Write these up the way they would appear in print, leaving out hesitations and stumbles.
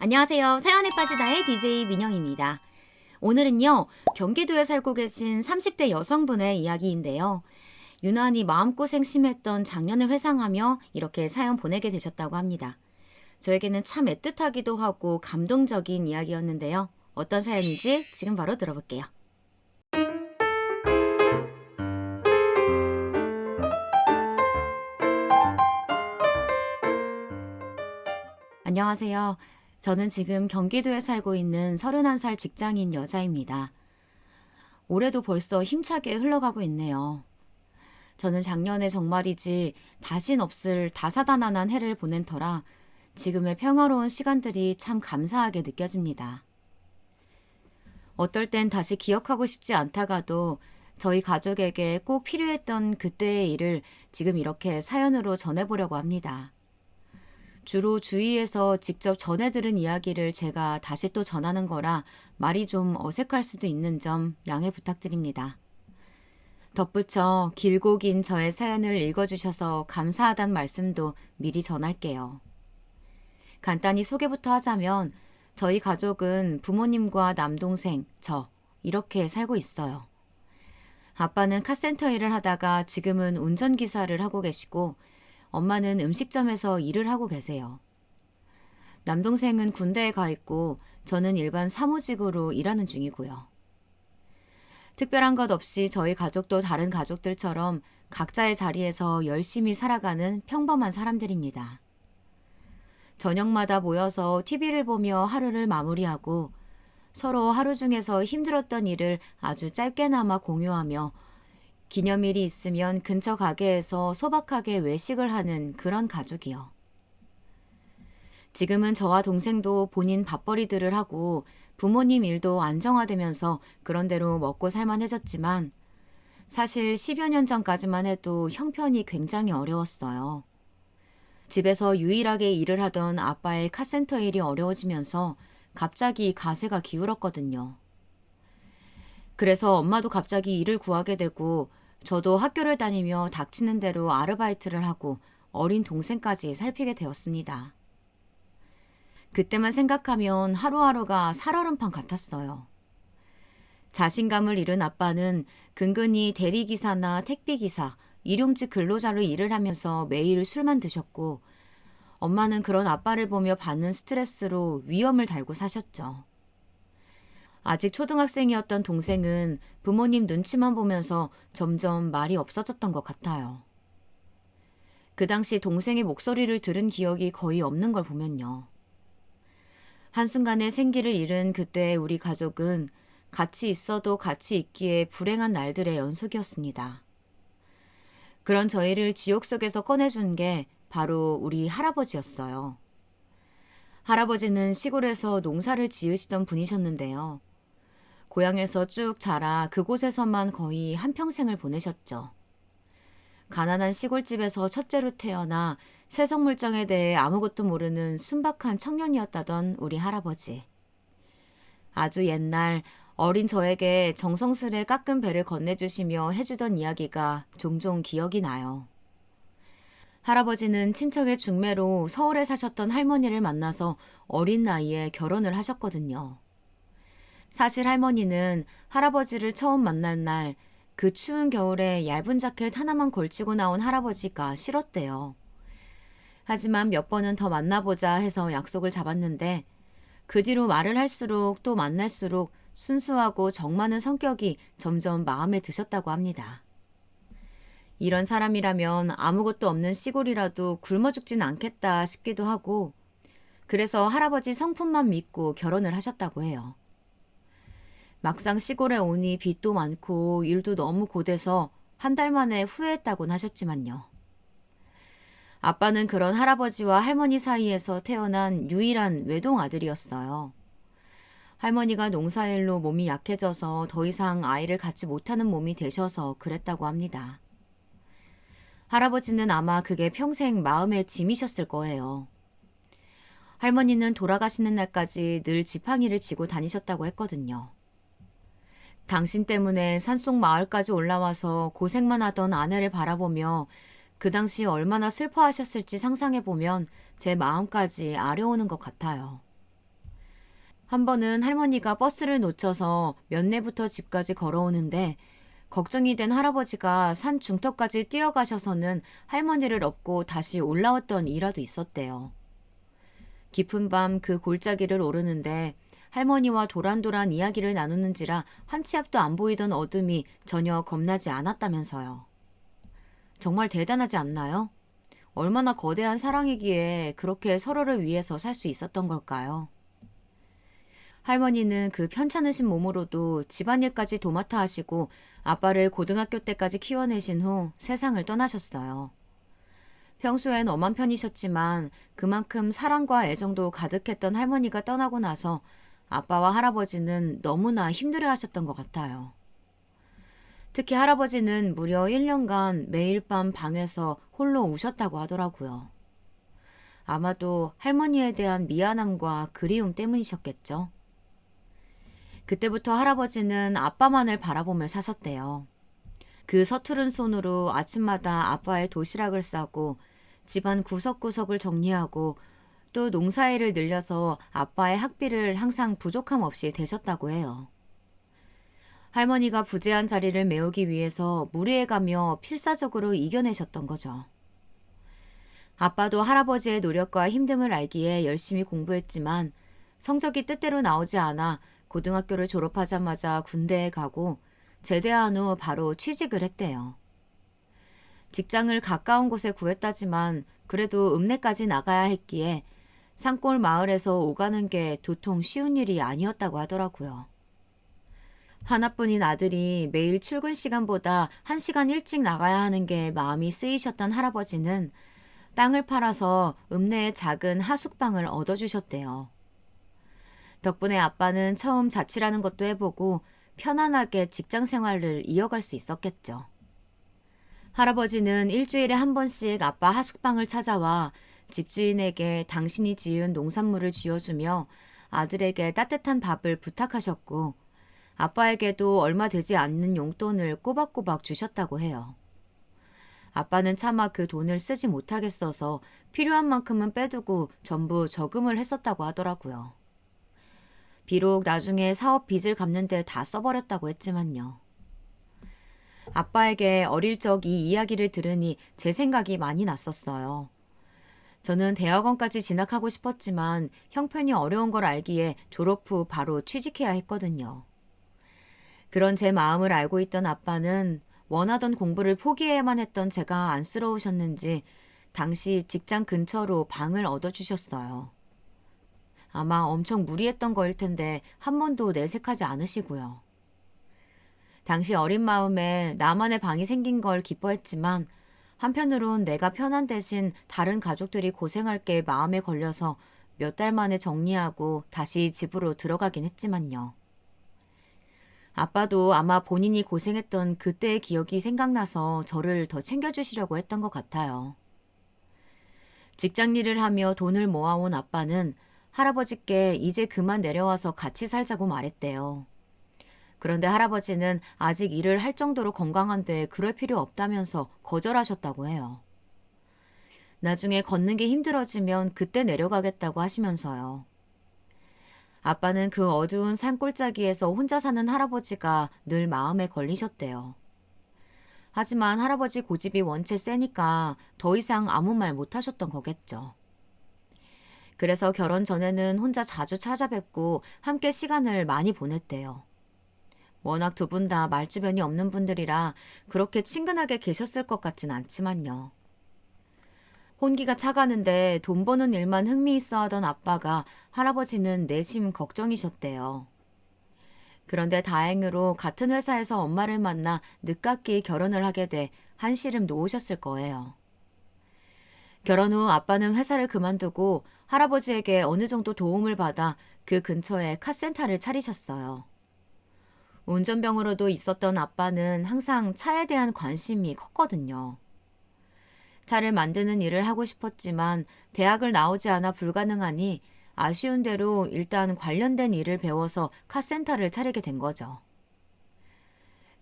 안녕하세요. 사연에 빠지다의 DJ 민영입니다. 오늘은요, 경기도에 살고 계신 30대 여성분의 이야기인데요. 유난히 마음고생 심했던 작년을 회상하며 이렇게 사연 보내게 되셨다고 합니다. 저에게는 참 애틋하기도 하고 감동적인 이야기였는데요. 어떤 사연인지 지금 바로 들어볼게요. 안녕하세요. 저는 지금 경기도에 살고 있는 31살 직장인 여자입니다. 올해도 벌써 힘차게 흘러가고 있네요. 저는 작년에 정말이지 다신 없을 다사다난한 해를 보낸 터라 지금의 평화로운 시간들이 참 감사하게 느껴집니다. 어떨 땐 다시 기억하고 싶지 않다가도 저희 가족에게 꼭 필요했던 그때의 일을 지금 이렇게 사연으로 전해보려고 합니다. 주로 주위에서 직접 전해 들은 이야기를 제가 다시 또 전하는 거라 말이 좀 어색할 수도 있는 점 양해 부탁드립니다. 덧붙여 길고 긴 저의 사연을 읽어주셔서 감사하단 말씀도 미리 전할게요. 간단히 소개부터 하자면 저희 가족은 부모님과 남동생, 저 이렇게 살고 있어요. 아빠는 카센터 일을 하다가 지금은 운전기사를 하고 계시고 엄마는 음식점에서 일을 하고 계세요. 남동생은 군대에 가 있고 저는 일반 사무직으로 일하는 중이고요. 특별한 것 없이 저희 가족도 다른 가족들처럼 각자의 자리에서 열심히 살아가는 평범한 사람들입니다. 저녁마다 모여서 TV를 보며 하루를 마무리하고 서로 하루 중에서 힘들었던 일을 아주 짧게나마 공유하며 기념일이 있으면 근처 가게에서 소박하게 외식을 하는 그런 가족이요. 지금은 저와 동생도 본인 밥벌이들을 하고 부모님 일도 안정화되면서 그런대로 먹고 살만해졌지만 사실 10여 년 전까지만 해도 형편이 굉장히 어려웠어요. 집에서 유일하게 일을 하던 아빠의 카센터 일이 어려워지면서 갑자기 가세가 기울었거든요. 그래서 엄마도 갑자기 일을 구하게 되고 저도 학교를 다니며 닥치는 대로 아르바이트를 하고 어린 동생까지 살피게 되었습니다. 그때만 생각하면 하루하루가 살얼음판 같았어요. 자신감을 잃은 아빠는 근근히 대리기사나 택배기사, 일용직 근로자로 일을 하면서 매일 술만 드셨고 엄마는 그런 아빠를 보며 받는 스트레스로 위험을 달고 사셨죠. 아직 초등학생이었던 동생은 부모님 눈치만 보면서 점점 말이 없어졌던 것 같아요. 그 당시 동생의 목소리를 들은 기억이 거의 없는 걸 보면요. 한순간에 생기를 잃은 그때의 우리 가족은 같이 있어도 같이 있기에 불행한 날들의 연속이었습니다. 그런 저희를 지옥 속에서 꺼내준 게 바로 우리 할아버지였어요. 할아버지는 시골에서 농사를 지으시던 분이셨는데요. 고향에서 쭉 자라 그곳에서만 거의 한평생을 보내셨죠. 가난한 시골집에서 첫째로 태어나 세속물정에 대해 아무것도 모르는 순박한 청년이었다던 우리 할아버지. 아주 옛날 어린 저에게 정성스레 깎은 배를 건네주시며 해주던 이야기가 종종 기억이 나요. 할아버지는 친척의 중매로 서울에 사셨던 할머니를 만나서 어린 나이에 결혼을 하셨거든요. 사실 할머니는 할아버지를 처음 만난 날 그 추운 겨울에 얇은 자켓 하나만 걸치고 나온 할아버지가 싫었대요. 하지만 몇 번은 더 만나보자 해서 약속을 잡았는데 그 뒤로 말을 할수록 또 만날수록 순수하고 정 많은 성격이 점점 마음에 드셨다고 합니다. 이런 사람이라면 아무것도 없는 시골이라도 굶어 죽진 않겠다 싶기도 하고 그래서 할아버지 성품만 믿고 결혼을 하셨다고 해요. 막상 시골에 오니 빚도 많고 일도 너무 고돼서 한 달 만에 후회했다곤 하셨지만요. 아빠는 그런 할아버지와 할머니 사이에서 태어난 유일한 외동 아들이었어요. 할머니가 농사일로 몸이 약해져서 더 이상 아이를 갖지 못하는 몸이 되셔서 그랬다고 합니다. 할아버지는 아마 그게 평생 마음의 짐이셨을 거예요. 할머니는 돌아가시는 날까지 늘 지팡이를 쥐고 다니셨다고 했거든요. 당신 때문에 산속 마을까지 올라와서 고생만 하던 아내를 바라보며 그 당시 얼마나 슬퍼하셨을지 상상해보면 제 마음까지 아려오는 것 같아요. 한 번은 할머니가 버스를 놓쳐서 면내부터 집까지 걸어오는데 걱정이 된 할아버지가 산 중턱까지 뛰어가셔서는 할머니를 업고 다시 올라왔던 일화도 있었대요. 깊은 밤 그 골짜기를 오르는데 할머니와 도란도란 이야기를 나누는지라 한 치 앞도 안 보이던 어둠이 전혀 겁나지 않았다면서요. 정말 대단하지 않나요? 얼마나 거대한 사랑이기에 그렇게 서로를 위해서 살 수 있었던 걸까요? 할머니는 그 편찮으신 몸으로도 집안일까지 도맡아 하시고 아빠를 고등학교 때까지 키워내신 후 세상을 떠나셨어요. 평소엔 엄한 편이셨지만 그만큼 사랑과 애정도 가득했던 할머니가 떠나고 나서 아빠와 할아버지는 너무나 힘들어 하셨던 것 같아요. 특히 할아버지는 무려 1년간 매일 밤 방에서 홀로 우셨다고 하더라고요. 아마도 할머니에 대한 미안함과 그리움 때문이셨겠죠. 그때부터 할아버지는 아빠만을 바라보며 사셨대요. 그 서투른 손으로 아침마다 아빠의 도시락을 싸고 집안 구석구석을 정리하고 또 농사일을 늘려서 아빠의 학비를 항상 부족함 없이 대셨다고 해요. 할머니가 부재한 자리를 메우기 위해서 무리해가며 필사적으로 이겨내셨던 거죠. 아빠도 할아버지의 노력과 힘듦을 알기에 열심히 공부했지만 성적이 뜻대로 나오지 않아 고등학교를 졸업하자마자 군대에 가고 제대한 후 바로 취직을 했대요. 직장을 가까운 곳에 구했다지만 그래도 읍내까지 나가야 했기에 산골 마을에서 오가는 게 도통 쉬운 일이 아니었다고 하더라고요. 하나뿐인 아들이 매일 출근 시간보다 1시간 일찍 나가야 하는 게 마음이 쓰이셨던 할아버지는 땅을 팔아서 읍내에 작은 하숙방을 얻어주셨대요. 덕분에 아빠는 처음 자취라는 것도 해보고 편안하게 직장 생활을 이어갈 수 있었겠죠. 할아버지는 일주일에 한 번씩 아빠 하숙방을 찾아와 집주인에게 당신이 지은 농산물을 쥐어주며 아들에게 따뜻한 밥을 부탁하셨고 아빠에게도 얼마 되지 않는 용돈을 꼬박꼬박 주셨다고 해요. 아빠는 차마 그 돈을 쓰지 못하겠어서 필요한 만큼은 빼두고 전부 저금을 했었다고 하더라고요. 비록 나중에 사업 빚을 갚는 데 다 써버렸다고 했지만요. 아빠에게 어릴 적 이 이야기를 들으니 제 생각이 많이 났었어요. 저는 대학원까지 진학하고 싶었지만 형편이 어려운 걸 알기에 졸업 후 바로 취직해야 했거든요. 그런 제 마음을 알고 있던 아빠는 원하던 공부를 포기해야만 했던 제가 안쓰러우셨는지 당시 직장 근처로 방을 얻어주셨어요. 아마 엄청 무리했던 거일 텐데 한 번도 내색하지 않으시고요. 당시 어린 마음에 나만의 방이 생긴 걸 기뻐했지만 한편으론 내가 편한 대신 다른 가족들이 고생할 게 마음에 걸려서 몇 달 만에 정리하고 다시 집으로 들어가긴 했지만요. 아빠도 아마 본인이 고생했던 그때의 기억이 생각나서 저를 더 챙겨주시려고 했던 것 같아요. 직장 일을 하며 돈을 모아온 아빠는 할아버지께 이제 그만 내려와서 같이 살자고 말했대요. 그런데 할아버지는 아직 일을 할 정도로 건강한데 그럴 필요 없다면서 거절하셨다고 해요. 나중에 걷는 게 힘들어지면 그때 내려가겠다고 하시면서요. 아빠는 그 어두운 산골짜기에서 혼자 사는 할아버지가 늘 마음에 걸리셨대요. 하지만 할아버지 고집이 원체 세니까 더 이상 아무 말 못하셨던 거겠죠. 그래서 결혼 전에는 혼자 자주 찾아뵙고 함께 시간을 많이 보냈대요. 워낙 두 분 다 말주변이 없는 분들이라 그렇게 친근하게 계셨을 것 같진 않지만요. 혼기가 차가는데 돈 버는 일만 흥미있어 하던 아빠가 할아버지는 내심 걱정이셨대요. 그런데 다행으로 같은 회사에서 엄마를 만나 늦깎이 결혼을 하게 돼 한시름 놓으셨을 거예요. 결혼 후 아빠는 회사를 그만두고 할아버지에게 어느 정도 도움을 받아 그 근처에 카센터를 차리셨어요. 운전병으로도 있었던 아빠는 항상 차에 대한 관심이 컸거든요. 차를 만드는 일을 하고 싶었지만 대학을 나오지 않아 불가능하니 아쉬운 대로 일단 관련된 일을 배워서 카센터를 차리게 된 거죠.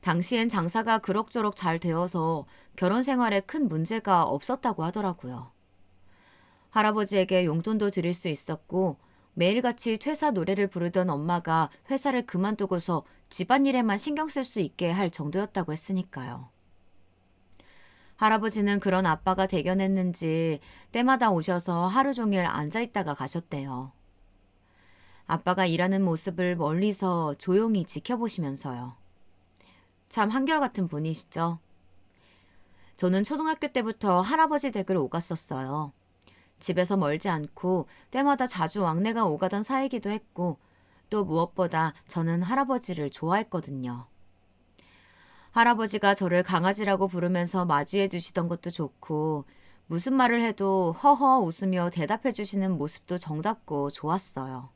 당시엔 장사가 그럭저럭 잘 되어서 결혼 생활에 큰 문제가 없었다고 하더라고요. 할아버지에게 용돈도 드릴 수 있었고 매일같이 퇴사 노래를 부르던 엄마가 회사를 그만두고서 집안일에만 신경 쓸 수 있게 할 정도였다고 했으니까요. 할아버지는 그런 아빠가 대견했는지 때마다 오셔서 하루 종일 앉아있다가 가셨대요. 아빠가 일하는 모습을 멀리서 조용히 지켜보시면서요. 참 한결같은 분이시죠? 저는 초등학교 때부터 할아버지 댁을 오갔었어요. 집에서 멀지 않고 때마다 자주 왕래가 오가던 사이기도 했고 또 무엇보다 저는 할아버지를 좋아했거든요. 할아버지가 저를 강아지라고 부르면서 맞이해 주시던 것도 좋고 무슨 말을 해도 허허 웃으며 대답해 주시는 모습도 정답고 좋았어요.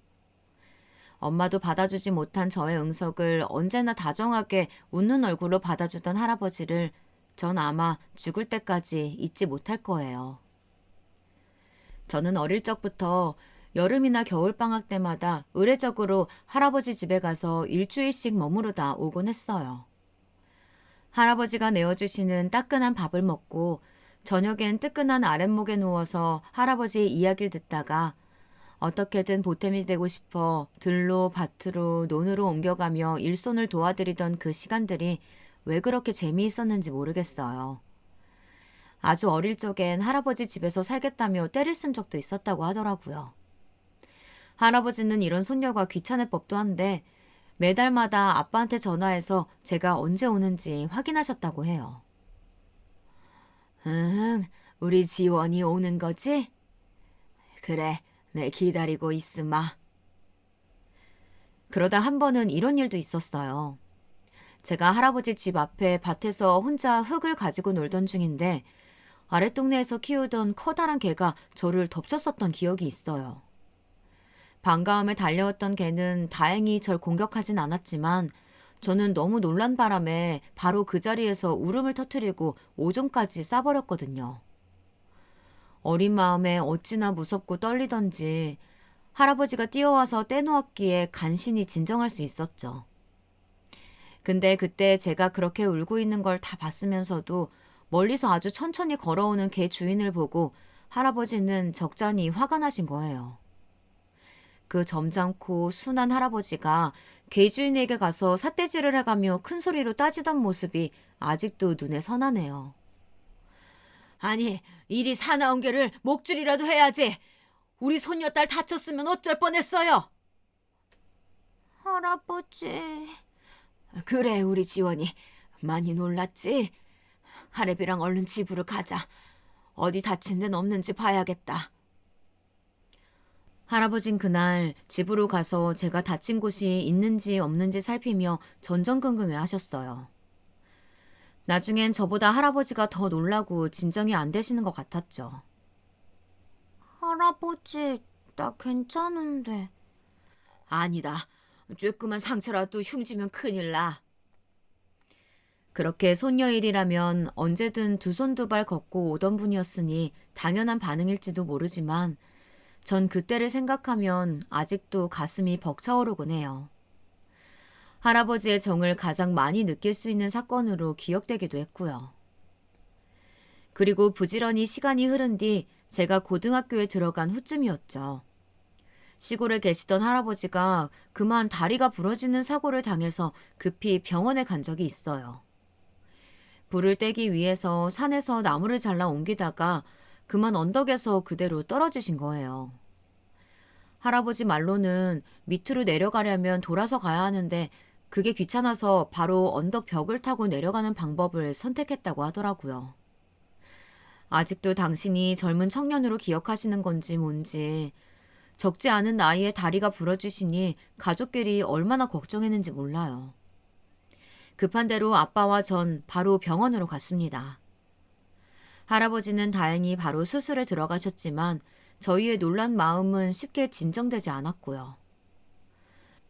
엄마도 받아주지 못한 저의 응석을 언제나 다정하게 웃는 얼굴로 받아주던 할아버지를 전 아마 죽을 때까지 잊지 못할 거예요. 저는 어릴 적부터 여름이나 겨울방학 때마다 의례적으로 할아버지 집에 가서 일주일씩 머무르다 오곤 했어요. 할아버지가 내어주시는 따끈한 밥을 먹고 저녁엔 뜨끈한 아랫목에 누워서 할아버지의 이야기를 듣다가 어떻게든 보탬이 되고 싶어 들로 밭으로 논으로 옮겨가며 일손을 도와드리던 그 시간들이 왜 그렇게 재미있었는지 모르겠어요. 아주 어릴 적엔 할아버지 집에서 살겠다며 떼를 쓴 적도 있었다고 하더라고요. 할아버지는 이런 손녀가 귀찮을 법도 한데 매달마다 아빠한테 전화해서 제가 언제 오는지 확인하셨다고 해요. 응, 우리 지원이 오는 거지? 그래, 내 기다리고 있으마. 그러다 한 번은 이런 일도 있었어요. 제가 할아버지 집 앞에 밭에서 혼자 흙을 가지고 놀던 중인데 아랫동네에서 키우던 커다란 개가 저를 덮쳤었던 기억이 있어요. 반가움에 달려왔던 개는 다행히 절 공격하진 않았지만 저는 너무 놀란 바람에 바로 그 자리에서 울음을 터뜨리고 오줌까지 싸버렸거든요. 어린 마음에 어찌나 무섭고 떨리던지 할아버지가 뛰어와서 떼놓았기에 간신히 진정할 수 있었죠. 근데 그때 제가 그렇게 울고 있는 걸 다 봤으면서도 멀리서 아주 천천히 걸어오는 개 주인을 보고 할아버지는 적잖이 화가 나신 거예요. 그 점잖고 순한 할아버지가 개 주인에게 가서 삿대질을 해가며 큰 소리로 따지던 모습이 아직도 눈에 선하네요. 아니, 이리 사나운 개를 목줄이라도 해야지. 우리 손녀딸 다쳤으면 어쩔 뻔했어요. 할아버지. 그래, 우리 지원이. 많이 놀랐지? 할애비랑 얼른 집으로 가자. 어디 다친 데는 없는지 봐야겠다. 할아버진 그날 집으로 가서 제가 다친 곳이 있는지 없는지 살피며 전전긍긍해 하셨어요. 나중엔 저보다 할아버지가 더 놀라고 진정이 안 되시는 것 같았죠. 할아버지, 나 괜찮은데. 아니다. 쬐끄만 상처라도 흉지면 큰일 나. 그렇게 손녀 일이라면 언제든 두 손 두 발 걷고 오던 분이었으니 당연한 반응일지도 모르지만 전 그때를 생각하면 아직도 가슴이 벅차오르곤 해요. 할아버지의 정을 가장 많이 느낄 수 있는 사건으로 기억되기도 했고요. 그리고 부지런히 시간이 흐른 뒤 제가 고등학교에 들어간 후쯤이었죠. 시골에 계시던 할아버지가 그만 다리가 부러지는 사고를 당해서 급히 병원에 간 적이 있어요. 불을 떼기 위해서 산에서 나무를 잘라 옮기다가 그만 언덕에서 그대로 떨어지신 거예요. 할아버지 말로는 밑으로 내려가려면 돌아서 가야 하는데 그게 귀찮아서 바로 언덕 벽을 타고 내려가는 방법을 선택했다고 하더라고요. 아직도 당신이 젊은 청년으로 기억하시는 건지 뭔지 적지 않은 나이에 다리가 부러지시니 가족끼리 얼마나 걱정했는지 몰라요. 급한 대로 아빠와 전 바로 병원으로 갔습니다. 할아버지는 다행히 바로 수술에 들어가셨지만 저희의 놀란 마음은 쉽게 진정되지 않았고요.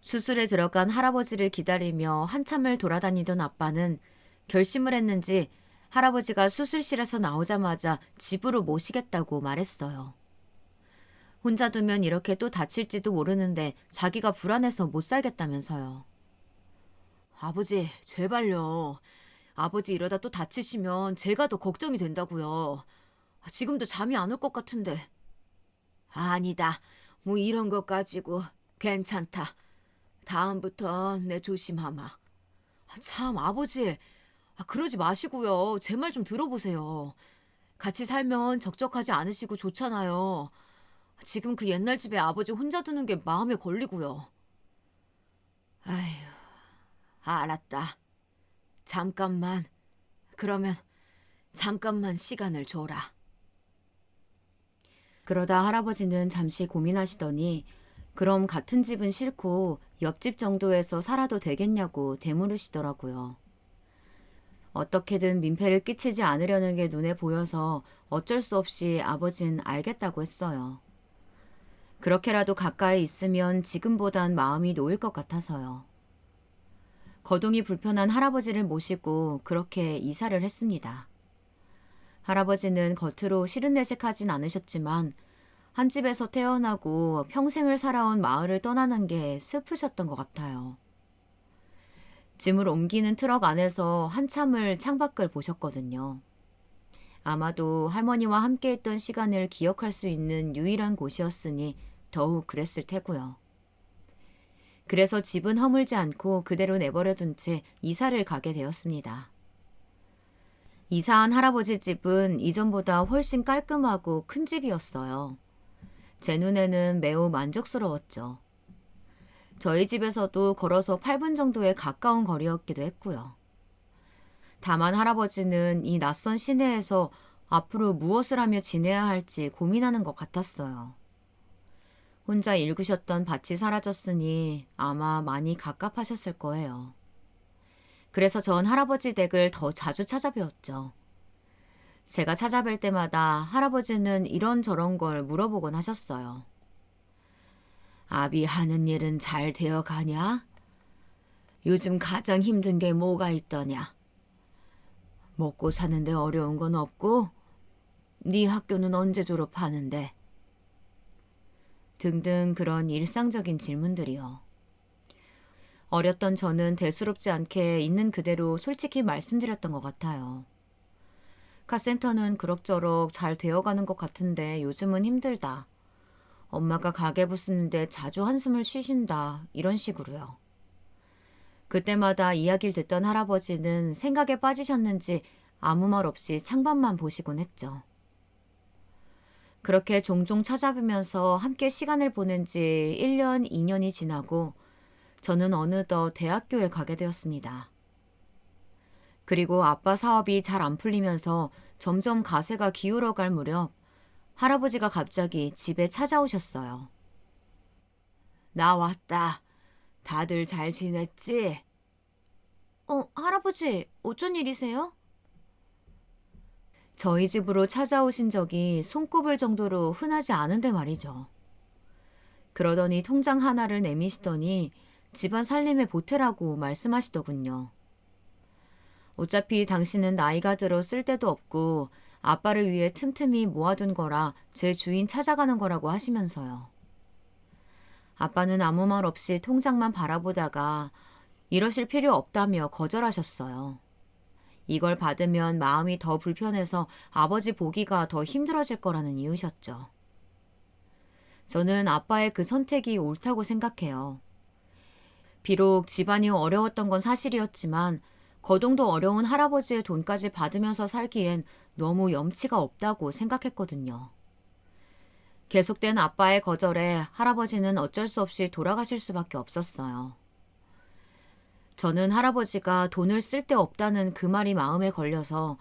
수술에 들어간 할아버지를 기다리며 한참을 돌아다니던 아빠는 결심을 했는지 할아버지가 수술실에서 나오자마자 집으로 모시겠다고 말했어요. 혼자 두면 이렇게 또 다칠지도 모르는데 자기가 불안해서 못 살겠다면서요. 아버지, 제발요. 아버지 이러다 또 다치시면 제가 더 걱정이 된다고요. 지금도 잠이 안 올 것 같은데. 아니다. 뭐 이런 것 가지고 괜찮다. 다음부터 내 조심하마. 참, 아버지. 그러지 마시고요. 제 말 좀 들어보세요. 같이 살면 적적하지 않으시고 좋잖아요. 지금 그 옛날 집에 아버지 혼자 두는 게 마음에 걸리고요. 아휴, 알았다. 잠깐만. 그러면 잠깐만 시간을 줘라. 그러다 할아버지는 잠시 고민하시더니 그럼 같은 집은 싫고 옆집 정도에서 살아도 되겠냐고 되물으시더라고요. 어떻게든 민폐를 끼치지 않으려는 게 눈에 보여서 어쩔 수 없이 아버진 알겠다고 했어요. 그렇게라도 가까이 있으면 지금보단 마음이 놓일 것 같아서요. 거동이 불편한 할아버지를 모시고 그렇게 이사를 했습니다. 할아버지는 겉으로 싫은내색하진 않으셨지만 한 집에서 태어나고 평생을 살아온 마을을 떠나는 게 슬프셨던 것 같아요. 짐을 옮기는 트럭 안에서 한참을 창밖을 보셨거든요. 아마도 할머니와 함께 했던 시간을 기억할 수 있는 유일한 곳이었으니 더욱 그랬을 테고요. 그래서 집은 허물지 않고 그대로 내버려둔 채 이사를 가게 되었습니다. 이사한 할아버지 집은 이전보다 훨씬 깔끔하고 큰 집이었어요. 제 눈에는 매우 만족스러웠죠. 저희 집에서도 걸어서 8분 정도에 가까운 거리였기도 했고요. 다만 할아버지는 이 낯선 시내에서 앞으로 무엇을 하며 지내야 할지 고민하는 것 같았어요. 혼자 일구셨던 밭이 사라졌으니 아마 많이 갑갑하셨을 거예요. 그래서 전 할아버지 댁을 더 자주 찾아뵈었죠. 제가 찾아뵐 때마다 할아버지는 이런저런 걸 물어보곤 하셨어요. 아비 하는 일은 잘 되어 가냐? 요즘 가장 힘든 게 뭐가 있더냐? 먹고 사는데 어려운 건 없고? 네 학교는 언제 졸업하는데? 등등 그런 일상적인 질문들이요. 어렸던 저는 대수롭지 않게 있는 그대로 솔직히 말씀드렸던 것 같아요. 카센터는 그럭저럭 잘 되어가는 것 같은데 요즘은 힘들다. 엄마가 가계부 쓰는데 자주 한숨을 쉬신다. 이런 식으로요. 그때마다 이야기를 듣던 할아버지는 생각에 빠지셨는지 아무 말 없이 창밖만 보시곤 했죠. 그렇게 종종 찾아뵈면서 함께 시간을 보낸 지 1년, 2년이 지나고 저는 어느덧 대학교에 가게 되었습니다. 그리고 아빠 사업이 잘 안 풀리면서 점점 가세가 기울어갈 무렵 할아버지가 갑자기 집에 찾아오셨어요. 나 왔다. 다들 잘 지냈지? 할아버지, 어쩐 일이세요? 저희 집으로 찾아오신 적이 손꼽을 정도로 흔하지 않은데 말이죠. 그러더니 통장 하나를 내미시더니 집안 살림에 보태라고 말씀하시더군요. 어차피 당신은 나이가 들어 쓸 데도 없고 아빠를 위해 틈틈이 모아둔 거라 제 주인 찾아가는 거라고 하시면서요. 아빠는 아무 말 없이 통장만 바라보다가 이러실 필요 없다며 거절하셨어요. 이걸 받으면 마음이 더 불편해서 아버지 보기가 더 힘들어질 거라는 이유셨죠. 저는 아빠의 그 선택이 옳다고 생각해요. 비록 집안이 어려웠던 건 사실이었지만 거동도 어려운 할아버지의 돈까지 받으면서 살기엔 너무 염치가 없다고 생각했거든요. 계속된 아빠의 거절에 할아버지는 어쩔 수 없이 돌아가실 수밖에 없었어요. 저는 할아버지가 돈을 쓸 데 없다는 그 말이 마음에 걸려서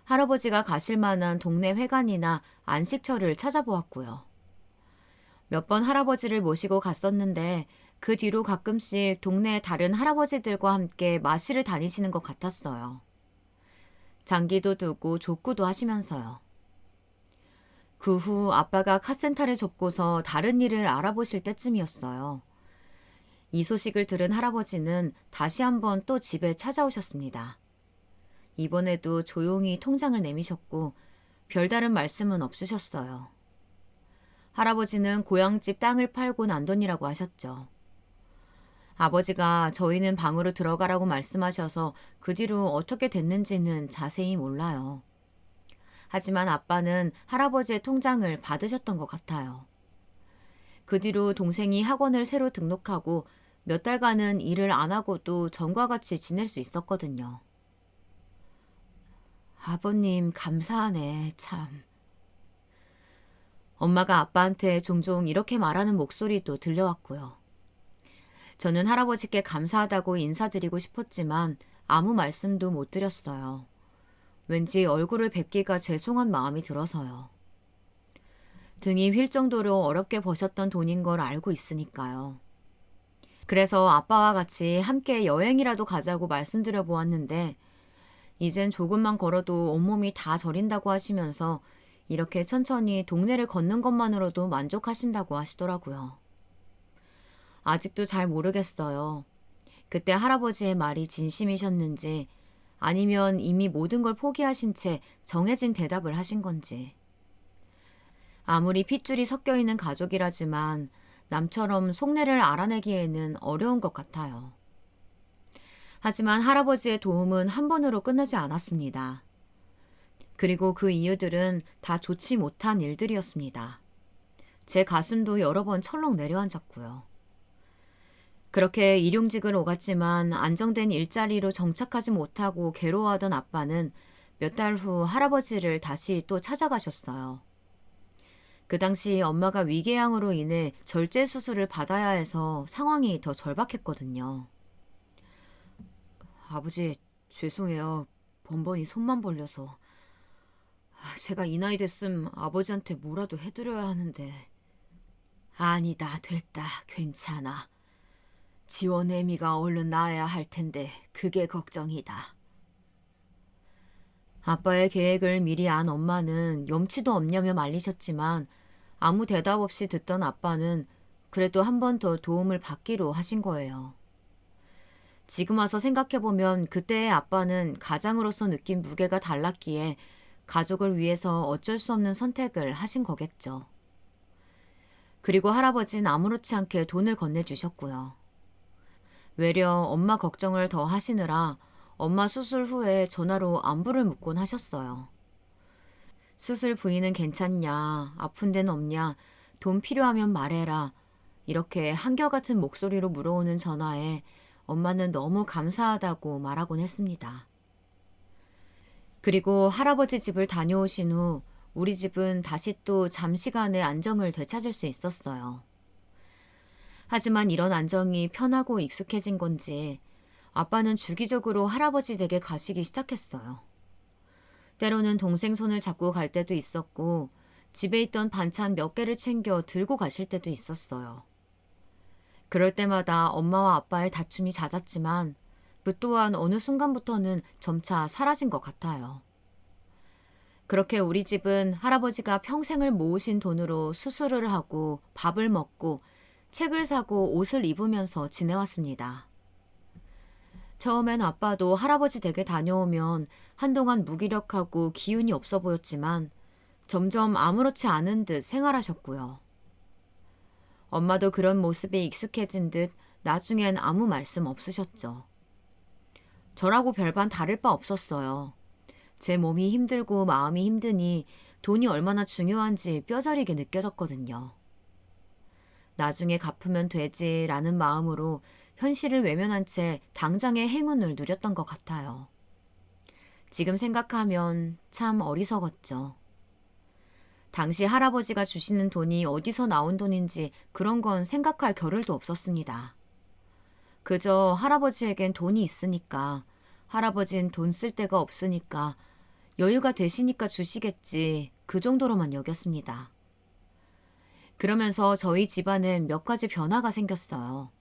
할아버지가 가실 만한 동네 회관이나 안식처를 찾아보았고요. 몇 번 할아버지를 모시고 갔었는데 그 뒤로 가끔씩 동네 다른 할아버지들과 함께 마시를 다니시는 것 같았어요. 장기도 두고 족구도 하시면서요. 그 후 아빠가 카센터를 접고서 다른 일을 알아보실 때쯤이었어요. 이 소식을 들은 할아버지는 다시 한번 또 집에 찾아오셨습니다. 이번에도 조용히 통장을 내미셨고 별다른 말씀은 없으셨어요. 할아버지는 고향집 땅을 팔고 난 돈이라고 하셨죠. 아버지가 저희는 방으로 들어가라고 말씀하셔서 그 뒤로 어떻게 됐는지는 자세히 몰라요. 하지만 아빠는 할아버지의 통장을 받으셨던 것 같아요. 그 뒤로 동생이 학원을 새로 등록하고 몇 달간은 일을 안 하고도 전과 같이 지낼 수 있었거든요. 아버님 감사하네, 참. 엄마가 아빠한테 종종 이렇게 말하는 목소리도 들려왔고요. 저는 할아버지께 감사하다고 인사드리고 싶었지만 아무 말씀도 못 드렸어요. 왠지 얼굴을 뵙기가 죄송한 마음이 들어서요. 등이 휠 정도로 어렵게 버셨던 돈인 걸 알고 있으니까요. 그래서 아빠와 같이 함께 여행이라도 가자고 말씀드려 보았는데 이젠 조금만 걸어도 온몸이 다 저린다고 하시면서 이렇게 천천히 동네를 걷는 것만으로도 만족하신다고 하시더라고요. 아직도 잘 모르겠어요. 그때 할아버지의 말이 진심이셨는지 아니면 이미 모든 걸 포기하신 채 정해진 대답을 하신 건지. 아무리 핏줄이 섞여 있는 가족이라지만 남처럼 속내를 알아내기에는 어려운 것 같아요. 하지만 할아버지의 도움은 한 번으로 끝나지 않았습니다. 그리고 그 이유들은 다 좋지 못한 일들이었습니다. 제 가슴도 여러 번 철렁 내려앉았고요. 그렇게 일용직을 오갔지만 안정된 일자리로 정착하지 못하고 괴로워하던 아빠는 몇 달 후 할아버지를 다시 또 찾아가셨어요. 그 당시 엄마가 위궤양으로 인해 절제 수술을 받아야 해서 상황이 더 절박했거든요. 아버지, 죄송해요. 번번이 손만 벌려서. 제가 이 나이 됐음 아버지한테 뭐라도 해드려야 하는데. 아니다, 됐다, 괜찮아. 지원 애미가 얼른 나아야 할 텐데 그게 걱정이다. 아빠의 계획을 미리 안 엄마는 염치도 없냐며 말리셨지만 아무 대답 없이 듣던 아빠는 그래도 한 번 더 도움을 받기로 하신 거예요. 지금 와서 생각해보면 그때의 아빠는 가장으로서 느낀 무게가 달랐기에 가족을 위해서 어쩔 수 없는 선택을 하신 거겠죠. 그리고 할아버지는 아무렇지 않게 돈을 건네주셨고요. 외려 엄마 걱정을 더 하시느라 엄마 수술 후에 전화로 안부를 묻곤 하셨어요. 수술 부위는 괜찮냐, 아픈 데는 없냐, 돈 필요하면 말해라. 이렇게 한결같은 목소리로 물어오는 전화에 엄마는 너무 감사하다고 말하곤 했습니다. 그리고 할아버지 집을 다녀오신 후 우리 집은 다시 또 잠시간의 안정을 되찾을 수 있었어요. 하지만 이런 안정이 편하고 익숙해진 건지 아빠는 주기적으로 할아버지 댁에 가시기 시작했어요. 때로는 동생 손을 잡고 갈 때도 있었고 집에 있던 반찬 몇 개를 챙겨 들고 가실 때도 있었어요. 그럴 때마다 엄마와 아빠의 다툼이 잦았지만 그 또한 어느 순간부터는 점차 사라진 것 같아요. 그렇게 우리 집은 할아버지가 평생을 모으신 돈으로 수술을 하고 밥을 먹고 책을 사고 옷을 입으면서 지내왔습니다. 처음엔 아빠도 할아버지 댁에 다녀오면 한동안 무기력하고 기운이 없어 보였지만 점점 아무렇지 않은 듯 생활하셨고요. 엄마도 그런 모습에 익숙해진 듯 나중엔 아무 말씀 없으셨죠. 저라고 별반 다를 바 없었어요. 제 몸이 힘들고 마음이 힘드니 돈이 얼마나 중요한지 뼈저리게 느껴졌거든요. 나중에 갚으면 되지라는 마음으로 현실을 외면한 채 당장의 행운을 누렸던 것 같아요. 지금 생각하면 참 어리석었죠. 당시 할아버지가 주시는 돈이 어디서 나온 돈인지 그런 건 생각할 겨를도 없었습니다. 그저 할아버지에겐 돈이 있으니까, 할아버진 돈 쓸 데가 없으니까, 여유가 되시니까 주시겠지, 그 정도로만 여겼습니다. 그러면서 저희 집안엔 몇 가지 변화가 생겼어요.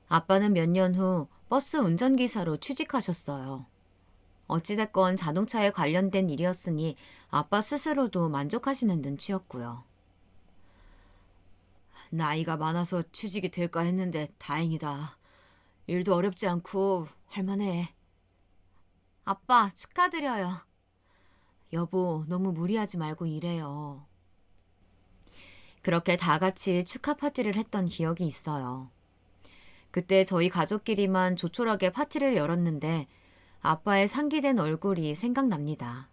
아빠는 몇 년 후 버스 운전기사로 취직하셨어요. 어찌됐건 자동차에 관련된 일이었으니 아빠 스스로도 만족하시는 눈치였고요. 나이가 많아서 취직이 될까 했는데 다행이다. 일도 어렵지 않고 할만해. 아빠 축하드려요. 여보 너무 무리하지 말고 일해요. 그렇게 다 같이 축하 파티를 했던 기억이 있어요. 그때 저희 가족끼리만 조촐하게 파티를 열었는데 아빠의 상기된 얼굴이 생각납니다.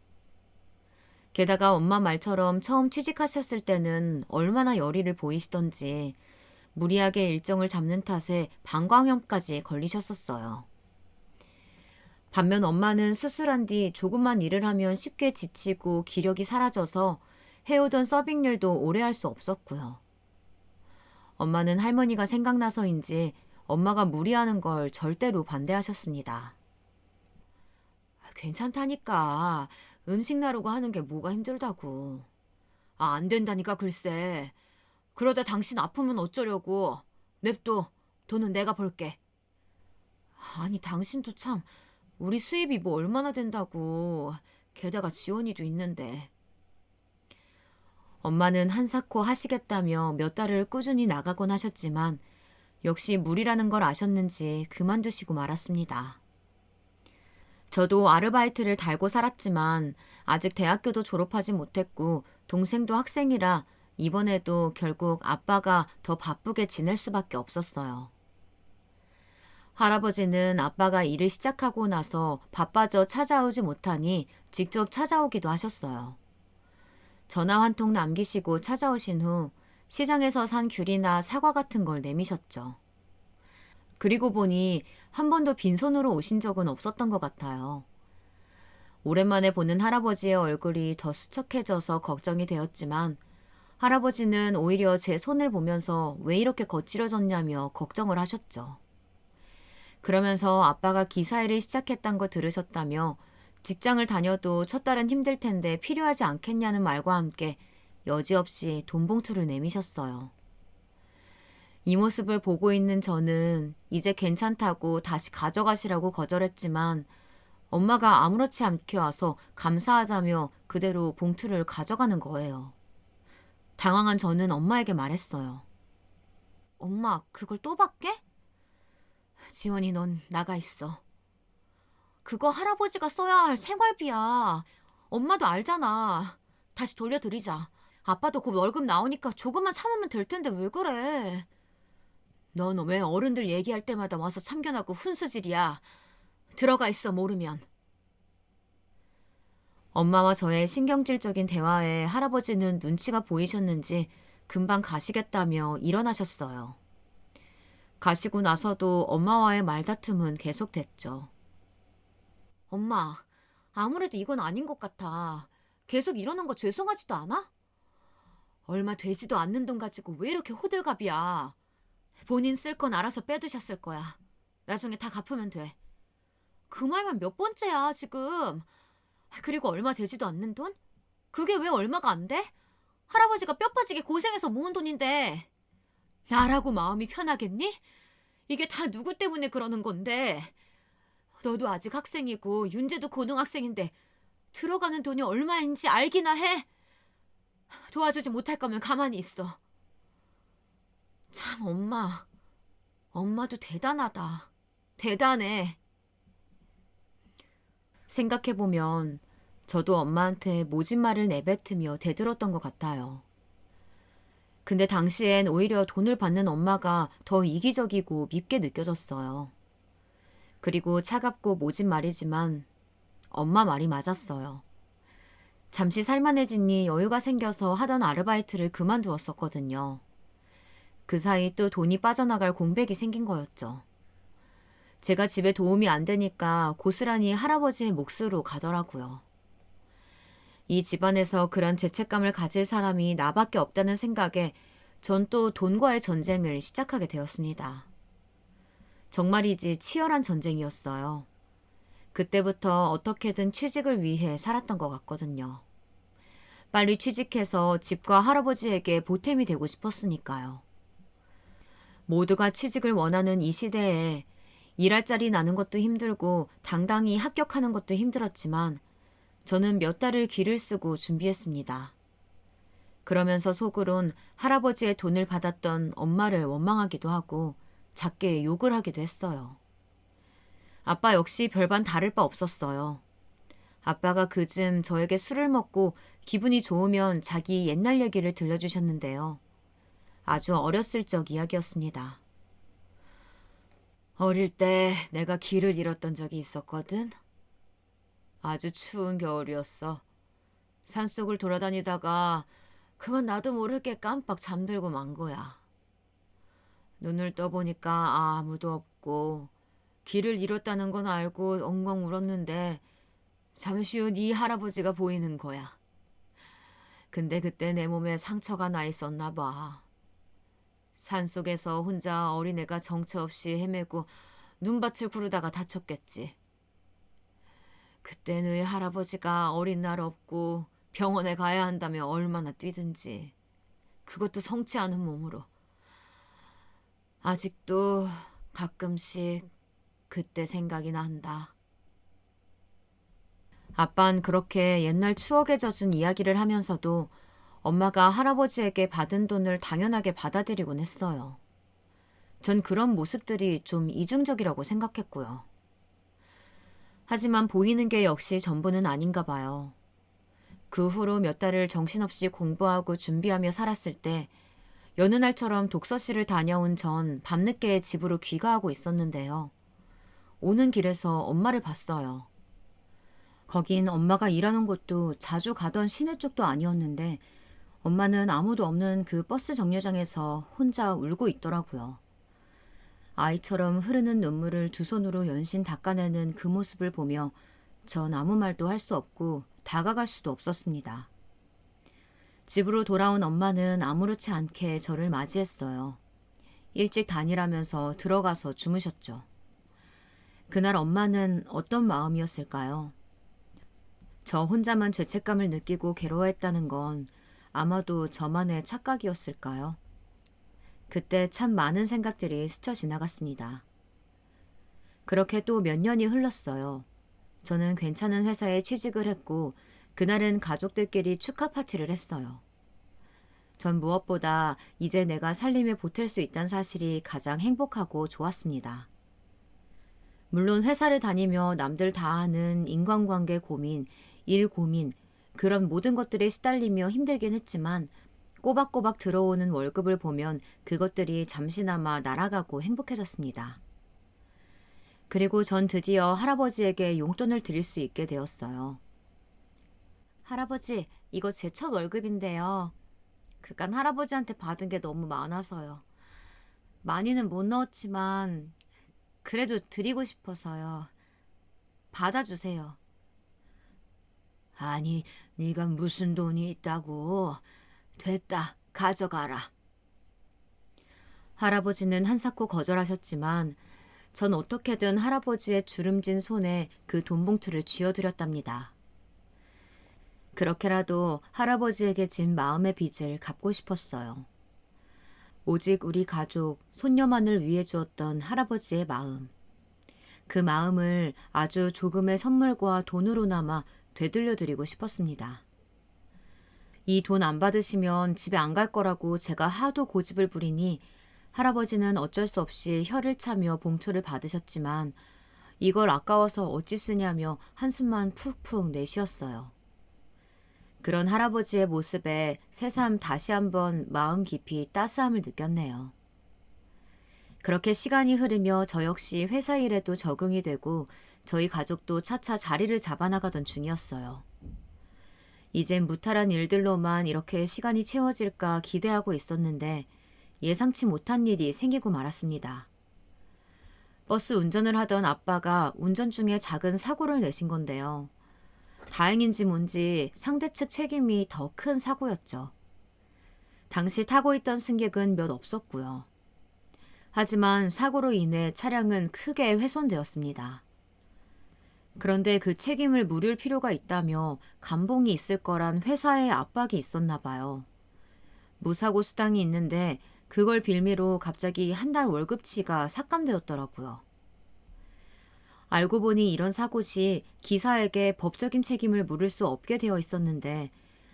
게다가 엄마 말처럼 처음 취직하셨을 때는 얼마나 열의를 보이시던지 무리하게 일정을 잡는 탓에 방광염까지 걸리셨었어요. 반면 엄마는 수술한 뒤 조금만 일을 하면 쉽게 지치고 기력이 사라져서 해오던 서빙 일도 오래 할 수 없었고요. 엄마는 할머니가 생각나서인지 엄마가 무리하는 걸 절대로 반대하셨습니다. 괜찮다니까. 음식 나르고 하는 게 뭐가 힘들다고. 안 된다니까 글쎄. 그러다 당신 아프면 어쩌려고. 냅둬. 돈은 내가 벌게. 아니 당신도 참 우리 수입이 뭐 얼마나 된다고. 게다가 지원이도 있는데. 엄마는 한사코 하시겠다며 몇 달을 꾸준히 나가곤 하셨지만 역시 무리라는 걸 아셨는지 그만두시고 말았습니다. 저도 아르바이트를 달고 살았지만 아직 대학교도 졸업하지 못했고 동생도 학생이라 이번에도 결국 아빠가 더 바쁘게 지낼 수밖에 없었어요. 할아버지는 아빠가 일을 시작하고 나서 바빠져 찾아오지 못하니 직접 찾아오기도 하셨어요. 전화 한 통 남기시고 찾아오신 후 시장에서 산 귤이나 사과 같은 걸 내미셨죠. 그리고 보니 한 번도 빈손으로 오신 적은 없었던 것 같아요. 오랜만에 보는 할아버지의 얼굴이 더 수척해져서 걱정이 되었지만 할아버지는 오히려 제 손을 보면서 왜 이렇게 거칠어졌냐며 걱정을 하셨죠. 그러면서 아빠가 기사일을 시작했단 거 들으셨다며 직장을 다녀도 첫 달은 힘들 텐데 필요하지 않겠냐는 말과 함께 여지없이 돈 봉투를 내미셨어요. 이 모습을 보고 있는 저는 이제 괜찮다고 다시 가져가시라고 거절했지만 엄마가 아무렇지 않게 와서 감사하다며 그대로 봉투를 가져가는 거예요. 당황한 저는 엄마에게 말했어요. 엄마, 그걸 또 받게? 지원이 넌 나가 있어. 그거 할아버지가 써야 할 생활비야. 엄마도 알잖아. 다시 돌려드리자. 아빠도 곧 월급 나오니까 조금만 참으면 될 텐데 왜 그래? 넌 왜 어른들 얘기할 때마다 와서 참견하고 훈수질이야. 들어가 있어 모르면. 엄마와 저의 신경질적인 대화에 할아버지는 눈치가 보이셨는지 금방 가시겠다며 일어나셨어요. 가시고 나서도 엄마와의 말다툼은 계속됐죠. 엄마, 아무래도 이건 아닌 것 같아. 계속 이러는 거 죄송하지도 않아? 얼마 되지도 않는 돈 가지고 왜 이렇게 호들갑이야. 본인 쓸 건 알아서 빼두셨을 거야. 나중에 다 갚으면 돼. 그 말만 몇 번째야 지금. 그리고 얼마 되지도 않는 돈? 그게 왜 얼마가 안 돼? 할아버지가 뼈 빠지게 고생해서 모은 돈인데. 나라고 마음이 편하겠니? 이게 다 누구 때문에 그러는 건데. 너도 아직 학생이고 윤재도 고등학생인데 들어가는 돈이 얼마인지 알기나 해. 도와주지 못할 거면 가만히 있어. 참 엄마도 대단하다. 대단해. 생각해보면 저도 엄마한테 모진 말을 내뱉으며 대들었던 것 같아요. 근데 당시엔 오히려 돈을 받는 엄마가 더 이기적이고 밉게 느껴졌어요. 그리고 차갑고 모진 말이지만 엄마 말이 맞았어요. 잠시 살만해지니 여유가 생겨서 하던 아르바이트를 그만두었었거든요. 그 사이 또 돈이 빠져나갈 공백이 생긴 거였죠. 제가 집에 도움이 안 되니까 고스란히 할아버지의 몫으로 가더라고요. 이 집안에서 그런 죄책감을 가질 사람이 나밖에 없다는 생각에 전 또 돈과의 전쟁을 시작하게 되었습니다. 정말이지 치열한 전쟁이었어요. 그때부터 어떻게든 취직을 위해 살았던 것 같거든요. 빨리 취직해서 집과 할아버지에게 보탬이 되고 싶었으니까요. 모두가 취직을 원하는 이 시대에 일할 자리 나는 것도 힘들고 당당히 합격하는 것도 힘들었지만 저는 몇 달을 기를 쓰고 준비했습니다. 그러면서 속으론 할아버지의 돈을 받았던 엄마를 원망하기도 하고 작게 욕을 하기도 했어요. 아빠 역시 별반 다를 바 없었어요. 아빠가 그즘 저에게 술을 먹고 기분이 좋으면 자기 옛날 얘기를 들려주셨는데요. 아주 어렸을 적 이야기였습니다. 어릴 때 내가 길을 잃었던 적이 있었거든. 아주 추운 겨울이었어. 산속을 돌아다니다가 그만 나도 모르게 깜빡 잠들고 만 거야. 눈을 떠보니까 아무도 없고 길을 잃었다는 건 알고 엉엉 울었는데 잠시 후 네 할아버지가 보이는 거야. 근데 그때 내 몸에 상처가 나 있었나 봐. 산속에서 혼자 어린애가 정처 없이 헤매고 눈밭을 구르다가 다쳤겠지. 그때 너희 할아버지가 어린 날 없고 병원에 가야 한다며 얼마나 뛰든지. 그것도 성치 않은 몸으로. 아직도 가끔씩 그때 생각이 난다. 아빤 그렇게 옛날 추억에 젖은 이야기를 하면서도 엄마가 할아버지에게 받은 돈을 당연하게 받아들이곤 했어요. 전 그런 모습들이 좀 이중적이라고 생각했고요. 하지만 보이는 게 역시 전부는 아닌가 봐요. 그 후로 몇 달을 정신없이 공부하고 준비하며 살았을 때 여느 날처럼 독서실을 다녀온 전 밤늦게 집으로 귀가하고 있었는데요. 오는 길에서 엄마를 봤어요. 거긴 엄마가 일하는 곳도 자주 가던 시내 쪽도 아니었는데 엄마는 아무도 없는 그 버스 정류장에서 혼자 울고 있더라고요. 아이처럼 흐르는 눈물을 두 손으로 연신 닦아내는 그 모습을 보며 전 아무 말도 할 수 없고 다가갈 수도 없었습니다. 집으로 돌아온 엄마는 아무렇지 않게 저를 맞이했어요. 일찍 다니라면서 들어가서 주무셨죠. 그날 엄마는 어떤 마음이었을까요? 저 혼자만 죄책감을 느끼고 괴로워했다는 건 아마도 저만의 착각이었을까요? 그때 참 많은 생각들이 스쳐 지나갔습니다. 그렇게 또 몇 년이 흘렀어요. 저는 괜찮은 회사에 취직을 했고 그날은 가족들끼리 축하 파티를 했어요. 전 무엇보다 이제 내가 살림에 보탤 수 있다는 사실이 가장 행복하고 좋았습니다. 물론 회사를 다니며 남들 다 아는 인간관계 고민, 일 고민, 그런 모든 것들에 시달리며 힘들긴 했지만 꼬박꼬박 들어오는 월급을 보면 그것들이 잠시나마 날아가고 행복해졌습니다. 그리고 전 드디어 할아버지에게 용돈을 드릴 수 있게 되었어요. 할아버지, 이거 제 첫 월급인데요. 그간 할아버지한테 받은 게 너무 많아서요. 많이는 못 넣었지만 그래도 드리고 싶어서요. 받아주세요. 아니, 네가 무슨 돈이 있다고. 됐다, 가져가라. 할아버지는 한사코 거절하셨지만 전 어떻게든 할아버지의 주름진 손에 그 돈봉투를 쥐어드렸답니다. 그렇게라도 할아버지에게 진 마음의 빚을 갚고 싶었어요. 오직 우리 가족, 손녀만을 위해 주었던 할아버지의 마음. 그 마음을 아주 조금의 선물과 돈으로나마 되돌려드리고 싶었습니다. 이 돈 안 받으시면 집에 안 갈 거라고 제가 하도 고집을 부리니 할아버지는 어쩔 수 없이 혀를 차며 봉투를 받으셨지만 이걸 아까워서 어찌 쓰냐며 한숨만 푹푹 내쉬었어요. 그런 할아버지의 모습에 새삼 다시 한번 마음 깊이 따스함을 느꼈네요. 그렇게 시간이 흐르며 저 역시 회사 일에도 적응이 되고 저희 가족도 차차 자리를 잡아나가던 중이었어요. 이젠 무탈한 일들로만 이렇게 시간이 채워질까 기대하고 있었는데 예상치 못한 일이 생기고 말았습니다. 버스 운전을 하던 아빠가 운전 중에 작은 사고를 내신 건데요. 다행인지 뭔지 상대 측 책임이 더 큰 사고였죠. 당시 타고 있던 승객은 몇 없었고요. 하지만 사고로 인해 차량은 크게 훼손되었습니다. 그런데 그 책임을 물을 필요가 있다며 감봉이 있을 거란 회사의 압박이 있었나 봐요. 무사고 수당이 있는데 그걸 빌미로 갑자기 한 달 월급치가 삭감되었더라고요. 알고 보니 이런 사고 시 기사에게 법적인 책임을 물을 수 없게 되어 있었는데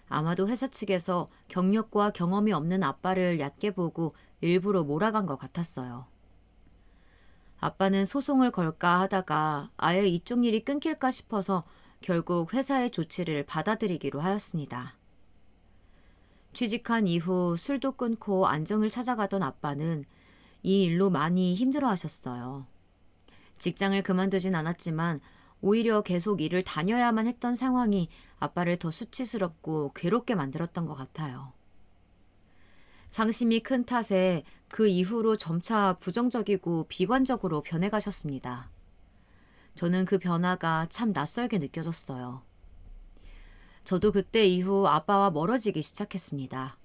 아마도 회사 측에서 경력과 경험이 없는 아빠를 얕게 보고 일부러 몰아간 것 같았어요. 아빠는 소송을 걸까 하다가 아예 이쪽 일이 끊길까 싶어서 결국 회사의 조치를 받아들이기로 하였습니다. 취직한 이후 술도 끊고 안정을 찾아가던 아빠는 이 일로 많이 힘들어하셨어요. 직장을 그만두진 않았지만 오히려 계속 일을 다녀야만 했던 상황이 아빠를 더 수치스럽고 괴롭게 만들었던 것 같아요. 상심이 큰 탓에 그 이후로 점차 부정적이고 비관적으로 변해가셨습니다. 저는 그 변화가 참 낯설게 느껴졌어요. 저도 그때 이후 아빠와 멀어지기 시작했습니다.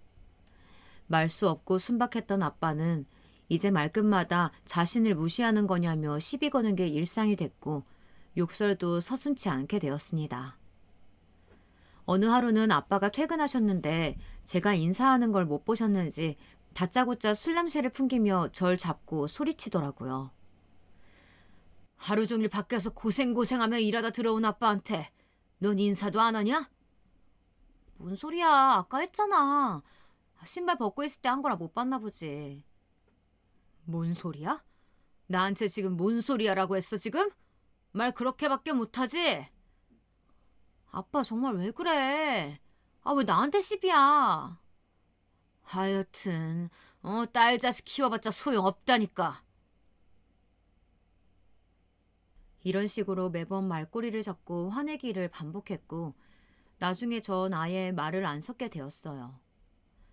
말 수 없고 순박했던 아빠는 이제 말끝마다 자신을 무시하는 거냐며 시비 거는 게 일상이 됐고 욕설도 서슴지 않게 되었습니다. 어느 하루는 아빠가 퇴근하셨는데 제가 인사하는 걸 못 보셨는지 다짜고짜 술 냄새를 풍기며 절 잡고 소리치더라고요. 하루 종일 밖에서 고생고생하며 일하다 들어온 아빠한테 넌 인사도 안 하냐? 뭔 소리야. 아까 했잖아. 신발 벗고 있을 때 한 거라 못 봤나 보지. 뭔 소리야? 나한테 지금 뭔 소리야라고 했어 지금? 말 그렇게밖에 못하지? 아빠 정말 왜 그래? 아, 왜 나한테 시비야? 하여튼 딸 자식 키워봤자 소용없다니까. 이런 식으로 매번 말꼬리를 잡고 화내기를 반복했고 나중에 전 아예 말을 안 섞게 되었어요.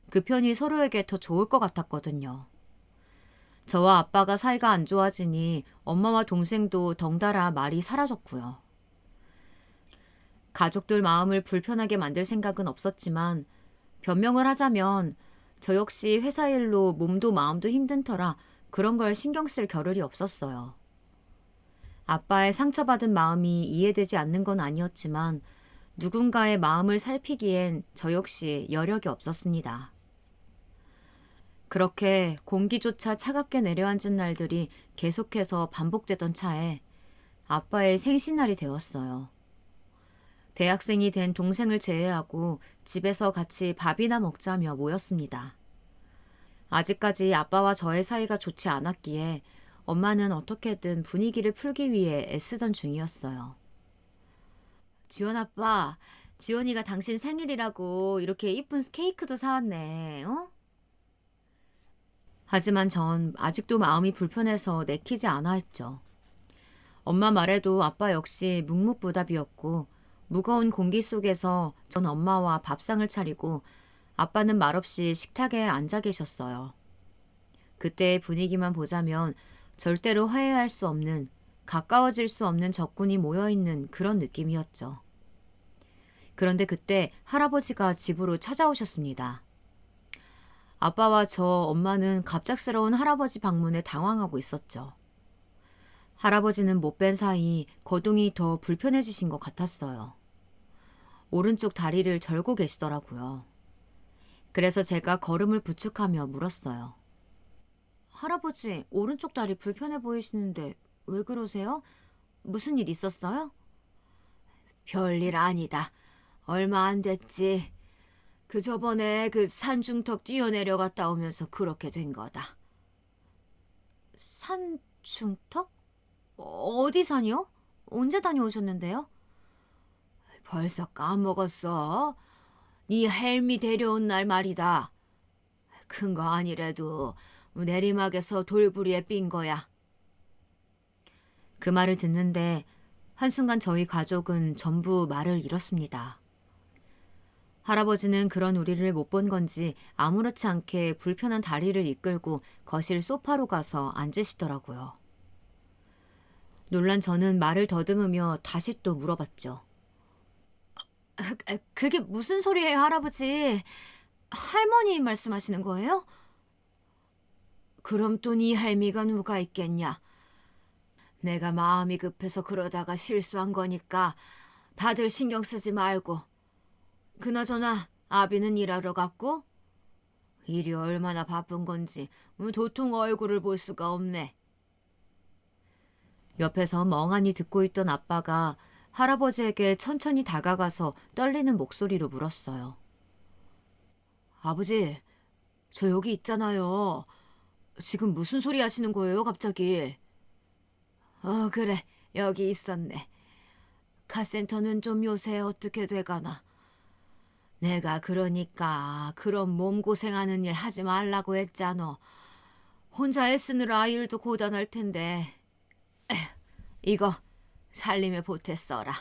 그 편이 서로에게 더 좋을 것 같았거든요. 저와 아빠가 사이가 안 좋아지니 엄마와 동생도 덩달아 말이 사라졌고요. 가족들 마음을 불편하게 만들 생각은 없었지만 변명을 하자면 저 역시 회사 일로 몸도 마음도 힘든 터라 그런 걸 신경 쓸 겨를이 없었어요. 아빠의 상처받은 마음이 이해되지 않는 건 아니었지만 누군가의 마음을 살피기엔 저 역시 여력이 없었습니다. 그렇게 공기조차 차갑게 내려앉은 날들이 계속해서 반복되던 차에 아빠의 생신날이 되었어요. 대학생이 된 동생을 제외하고 집에서 같이 밥이나 먹자며 모였습니다. 아직까지 아빠와 저의 사이가 좋지 않았기에 엄마는 어떻게든 분위기를 풀기 위해 애쓰던 중이었어요. 지원 아빠, 지원이가 당신 생일이라고 이렇게 이쁜 케이크도 사왔네, 어? 하지만 전 아직도 마음이 불편해서 내키지 않아 했죠. 엄마 말에도 아빠 역시 묵묵부답이었고 무거운 공기 속에서 전 엄마와 밥상을 차리고 아빠는 말없이 식탁에 앉아 계셨어요. 그때의 분위기만 보자면 절대로 화해할 수 없는, 가까워질 수 없는 적군이 모여있는 그런 느낌이었죠. 그런데 그때 할아버지가 집으로 찾아오셨습니다. 아빠와 저 엄마는 갑작스러운 할아버지 방문에 당황하고 있었죠. 할아버지는 못 뵌 사이 거동이 더 불편해지신 것 같았어요. 오른쪽 다리를 절고 계시더라고요. 그래서 제가 걸음을 부축하며 물었어요. 할아버지, 오른쪽 다리 불편해 보이시는데 왜 그러세요? 무슨 일 있었어요? 별일 아니다. 얼마 안 됐지. 그 저번에 그 산중턱 뛰어내려갔다 오면서 그렇게 된 거다. 산중턱? 어디 산이요? 언제 다녀오셨는데요? 벌써 까먹었어. 네 헬미 데려온 날 말이다. 큰 거 아니래도 내리막에서 돌부리에 삔 거야. 그 말을 듣는데 한순간 저희 가족은 전부 말을 잃었습니다. 할아버지는 그런 우리를 못 본 건지 아무렇지 않게 불편한 다리를 이끌고 거실 소파로 가서 앉으시더라고요. 놀란 저는 말을 더듬으며 다시 또 물어봤죠. 그게 무슨 소리예요, 할아버지? 할머니 말씀하시는 거예요? 그럼 또 네 할미가 누가 있겠냐? 내가 마음이 급해서 그러다가 실수한 거니까 다들 신경 쓰지 말고. 그나저나 아비는 일하러 갔고? 일이 얼마나 바쁜 건지 도통 얼굴을 볼 수가 없네. 옆에서 멍하니 듣고 있던 아빠가 할아버지에게 천천히 다가가서 떨리는 목소리로 물었어요. 아버지, 저 여기 있잖아요. 지금 무슨 소리 하시는 거예요, 갑자기? 그래, 여기 있었네. 카센터는 좀 요새 어떻게 돼가나? 내가 그러니까 그런 몸고생하는 일 하지 말라고 했잖아. 혼자 애쓰느라 일도 고단할 텐데. 이거 살림에 보태 써라.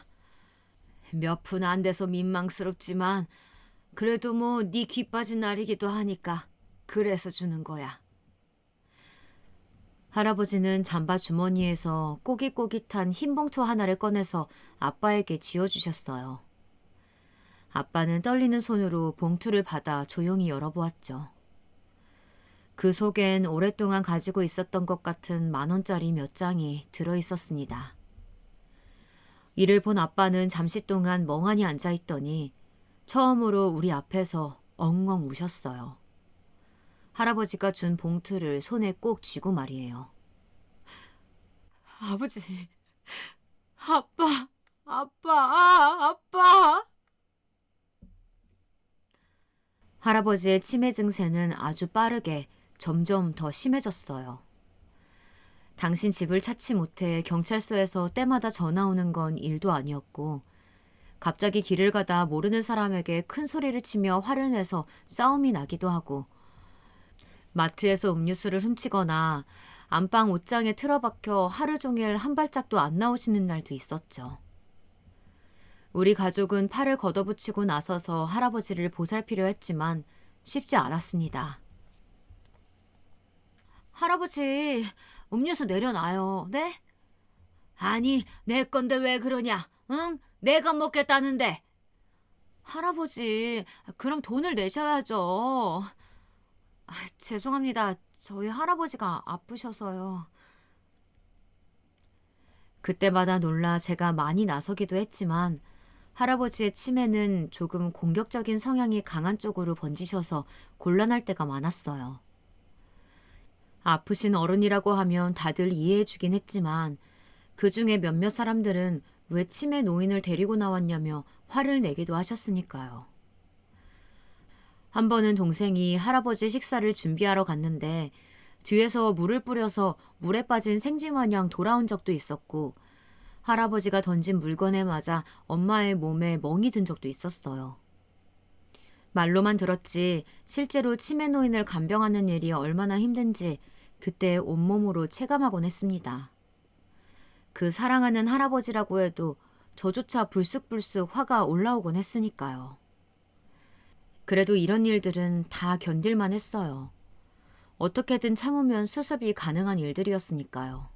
몇 푼 안 돼서 민망스럽지만 그래도 뭐 네 귀 빠진 날이기도 하니까 그래서 주는 거야. 할아버지는 잠바 주머니에서 꼬깃꼬깃한 흰 봉투 하나를 꺼내서 아빠에게 쥐어주셨어요. 아빠는 떨리는 손으로 봉투를 받아 조용히 열어보았죠. 그 속엔 오랫동안 가지고 있었던 것 같은 10,000원짜리 몇 장이 들어있었습니다. 이를 본 아빠는 잠시 동안 멍하니 앉아있더니 처음으로 우리 앞에서 엉엉 우셨어요. 할아버지가 준 봉투를 손에 꼭 쥐고 말이에요. 아버지, 아빠. 할아버지의 치매 증세는 아주 빠르게 점점 더 심해졌어요. 당신 집을 찾지 못해 경찰서에서 때마다 전화 오는 건 일도 아니었고, 갑자기 길을 가다 모르는 사람에게 큰 소리를 치며 화를 내서 싸움이 나기도 하고, 마트에서 음료수를 훔치거나 안방 옷장에 틀어박혀 하루 종일 한 발짝도 안 나오시는 날도 있었죠. 우리 가족은 팔을 걷어붙이고 나서서 할아버지를 보살피려 했지만 쉽지 않았습니다. 할아버지, 음료수 내려놔요. 네? 아니, 내 건데 왜 그러냐? 응? 내가 먹겠다는데. 할아버지, 그럼 돈을 내셔야죠. 죄송합니다. 저희 할아버지가 아프셔서요. 그때마다 놀라 제가 많이 나서기도 했지만 할아버지의 치매는 조금 공격적인 성향이 강한 쪽으로 번지셔서 곤란할 때가 많았어요. 아프신 어른이라고 하면 다들 이해해 주긴 했지만 그 중에 몇몇 사람들은 왜 치매 노인을 데리고 나왔냐며 화를 내기도 하셨으니까요. 한 번은 동생이 할아버지 식사를 준비하러 갔는데 뒤에서 물을 뿌려서 물에 빠진 생쥐마냥 돌아온 적도 있었고 할아버지가 던진 물건에 맞아 엄마의 몸에 멍이 든 적도 있었어요. 말로만 들었지 실제로 치매 노인을 간병하는 일이 얼마나 힘든지 그때 온몸으로 체감하곤 했습니다. 그 사랑하는 할아버지라고 해도 저조차 불쑥불쑥 화가 올라오곤 했으니까요. 그래도 이런 일들은 다 견딜만 했어요. 어떻게든 참으면 수습이 가능한 일들이었으니까요.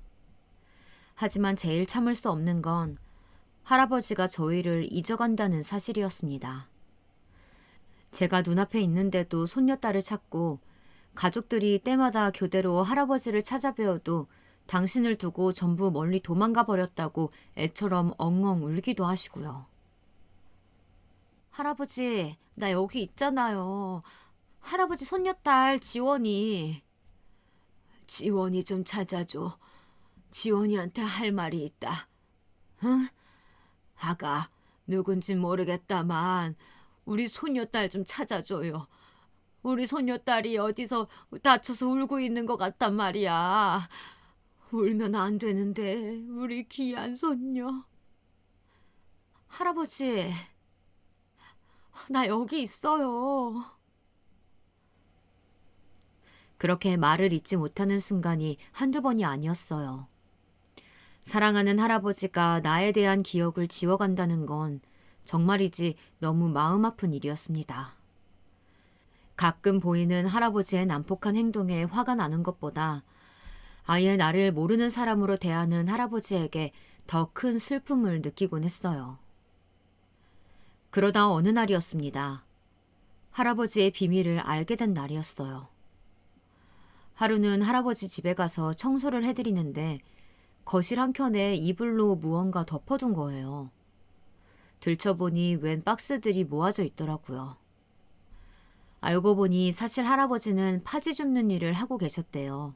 하지만 제일 참을 수 없는 건 할아버지가 저희를 잊어간다는 사실이었습니다. 제가 눈앞에 있는데도 손녀딸을 찾고 가족들이 때마다 교대로 할아버지를 찾아뵈어도 당신을 두고 전부 멀리 도망가 버렸다고 애처럼 엉엉 울기도 하시고요. 할아버지, 나 여기 있잖아요. 할아버지 손녀딸 지원이. 지원이 좀 찾아줘. 지원이한테 할 말이 있다. 응? 아가, 누군진 모르겠다만 우리 손녀딸 좀 찾아줘요. 우리 손녀딸이 어디서 다쳐서 울고 있는 것 같단 말이야. 울면 안 되는데 우리 귀한 손녀. 할아버지, 나 여기 있어요. 그렇게 말을 잇지 못하는 순간이 한두 번이 아니었어요. 사랑하는 할아버지가 나에 대한 기억을 지워간다는 건 정말이지 너무 마음 아픈 일이었습니다. 가끔 보이는 할아버지의 난폭한 행동에 화가 나는 것보다 아예 나를 모르는 사람으로 대하는 할아버지에게 더 큰 슬픔을 느끼곤 했어요. 그러다 어느 날이었습니다. 할아버지의 비밀을 알게 된 날이었어요. 하루는 할아버지 집에 가서 청소를 해드리는데 거실 한켠에 이불로 무언가 덮어둔 거예요. 들춰보니 웬 박스들이 모아져 있더라고요. 알고 보니 사실 할아버지는 파지 줍는 일을 하고 계셨대요.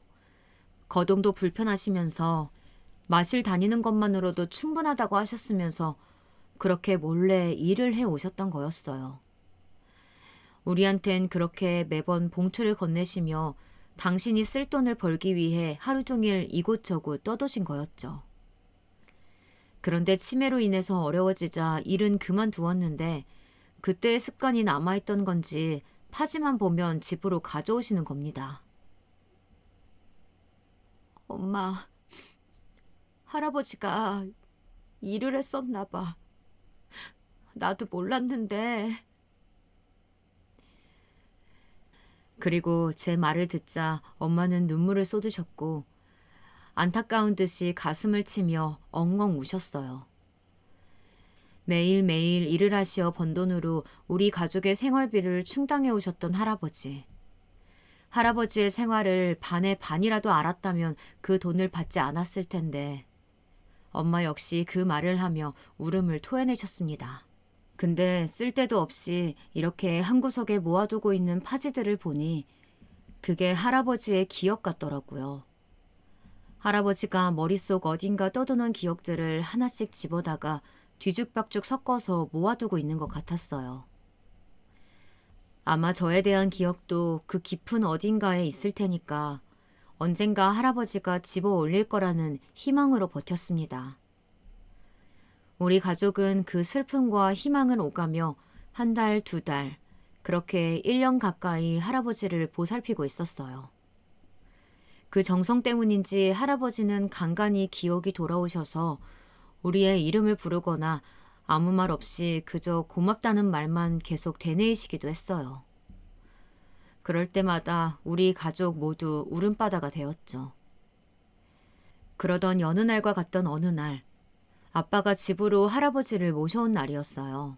거동도 불편하시면서 마실 다니는 것만으로도 충분하다고 하셨으면서 그렇게 몰래 일을 해 오셨던 거였어요. 우리한텐 그렇게 매번 봉투를 건네시며 당신이 쓸 돈을 벌기 위해 하루 종일 이곳저곳 떠도신 거였죠. 그런데 치매로 인해서 어려워지자 일은 그만두었는데 그때의 습관이 남아있던 건지 파지만 보면 집으로 가져오시는 겁니다. 엄마, 할아버지가 일을 했었나 봐. 나도 몰랐는데. 그리고 제 말을 듣자 엄마는 눈물을 쏟으셨고 안타까운 듯이 가슴을 치며 엉엉 우셨어요. 매일매일 일을 하시어 번 돈으로 우리 가족의 생활비를 충당해 오셨던 할아버지. 할아버지의 생활을 반의 반이라도 알았다면 그 돈을 받지 않았을 텐데 엄마 역시 그 말을 하며 울음을 토해내셨습니다. 근데 쓸데도 없이 이렇게 한 구석에 모아두고 있는 파지들을 보니 그게 할아버지의 기억 같더라고요. 할아버지가 머릿속 어딘가 떠도는 기억들을 하나씩 집어다가 뒤죽박죽 섞어서 모아두고 있는 것 같았어요. 아마 저에 대한 기억도 그 깊은 어딘가에 있을 테니까 언젠가 할아버지가 집어 올릴 거라는 희망으로 버텼습니다. 우리 가족은 그 슬픔과 희망을 오가며 한 달, 두 달, 그렇게 1년 가까이 할아버지를 보살피고 있었어요. 그 정성 때문인지 할아버지는 간간히 기억이 돌아오셔서 우리의 이름을 부르거나 아무 말 없이 그저 고맙다는 말만 계속 되뇌이시기도 했어요. 그럴 때마다 우리 가족 모두 울음바다가 되었죠. 그러던 여느 날과 같던 어느 날, 아빠가 집으로 할아버지를 모셔온 날이었어요.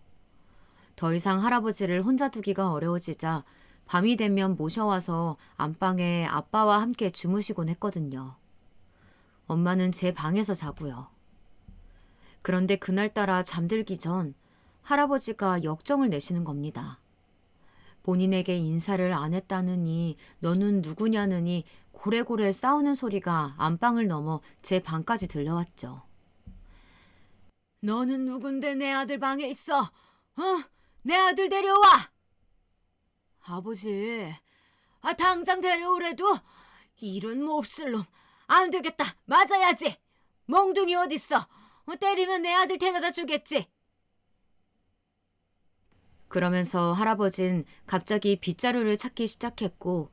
더 이상 할아버지를 혼자 두기가 어려워지자 밤이 되면 모셔와서 안방에 아빠와 함께 주무시곤 했거든요. 엄마는 제 방에서 자고요. 그런데 그날따라 잠들기 전 할아버지가 역정을 내시는 겁니다. 본인에게 인사를 안 했다느니 너는 누구냐느니 고래고래 싸우는 소리가 안방을 넘어 제 방까지 들려왔죠. 너는 누군데 내 아들 방에 있어? 내 아들 데려와! 아버지, 당장 데려오래도 이런 몹쓸 놈. 안 되겠다. 맞아야지. 멍둥이 어딨어? 때리면 내 아들 데려다 주겠지. 그러면서 할아버진 갑자기 빗자루를 찾기 시작했고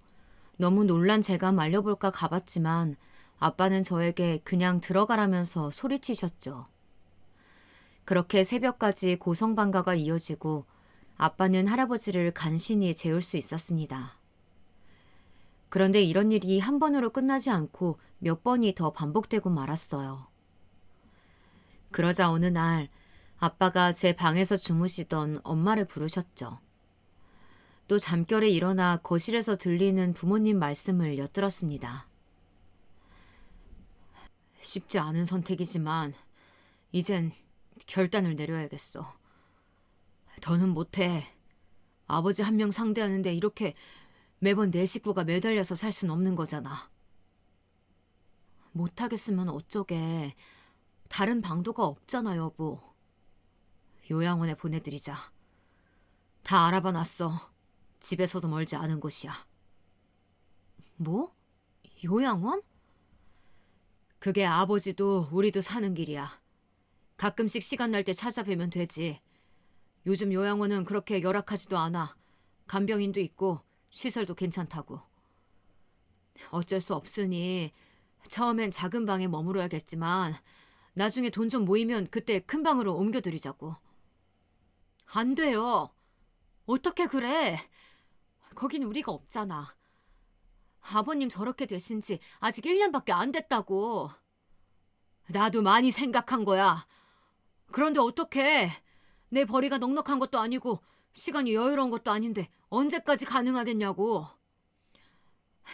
너무 놀란 제가 말려볼까 가봤지만 아빠는 저에게 그냥 들어가라면서 소리치셨죠. 그렇게 새벽까지 고성방가가 이어지고 아빠는 할아버지를 간신히 재울 수 있었습니다. 그런데 이런 일이 한 번으로 끝나지 않고 몇 번이 더 반복되고 말았어요. 그러자 어느 날 아빠가 제 방에서 주무시던 엄마를 부르셨죠. 또 잠결에 일어나 거실에서 들리는 부모님 말씀을 엿들었습니다. 쉽지 않은 선택이지만 이젠 결단을 내려야겠어. 더는 못해. 아버지 한 명 상대하는데 이렇게 매번 내 식구가 매달려서 살 순 없는 거잖아. 못하겠으면 어쩌게. 다른 방도가 없잖아, 여보. 요양원에 보내드리자. 다 알아봐 놨어. 집에서도 멀지 않은 곳이야. 뭐? 요양원? 그게 아버지도 우리도 사는 길이야. 가끔씩 시간 날 때 찾아뵈면 되지. 요즘 요양원은 그렇게 열악하지도 않아. 간병인도 있고 시설도 괜찮다고. 어쩔 수 없으니 처음엔 작은 방에 머무러야겠지만 나중에 돈 좀 모이면 그때 큰 방으로 옮겨드리자고. 안 돼요. 어떻게 그래? 거긴 우리가 없잖아. 아버님 저렇게 되신 지 아직 1년밖에 안 됐다고. 나도 많이 생각한 거야. 그런데 어떡해. 내 벌이가 넉넉한 것도 아니고 시간이 여유로운 것도 아닌데 언제까지 가능하겠냐고.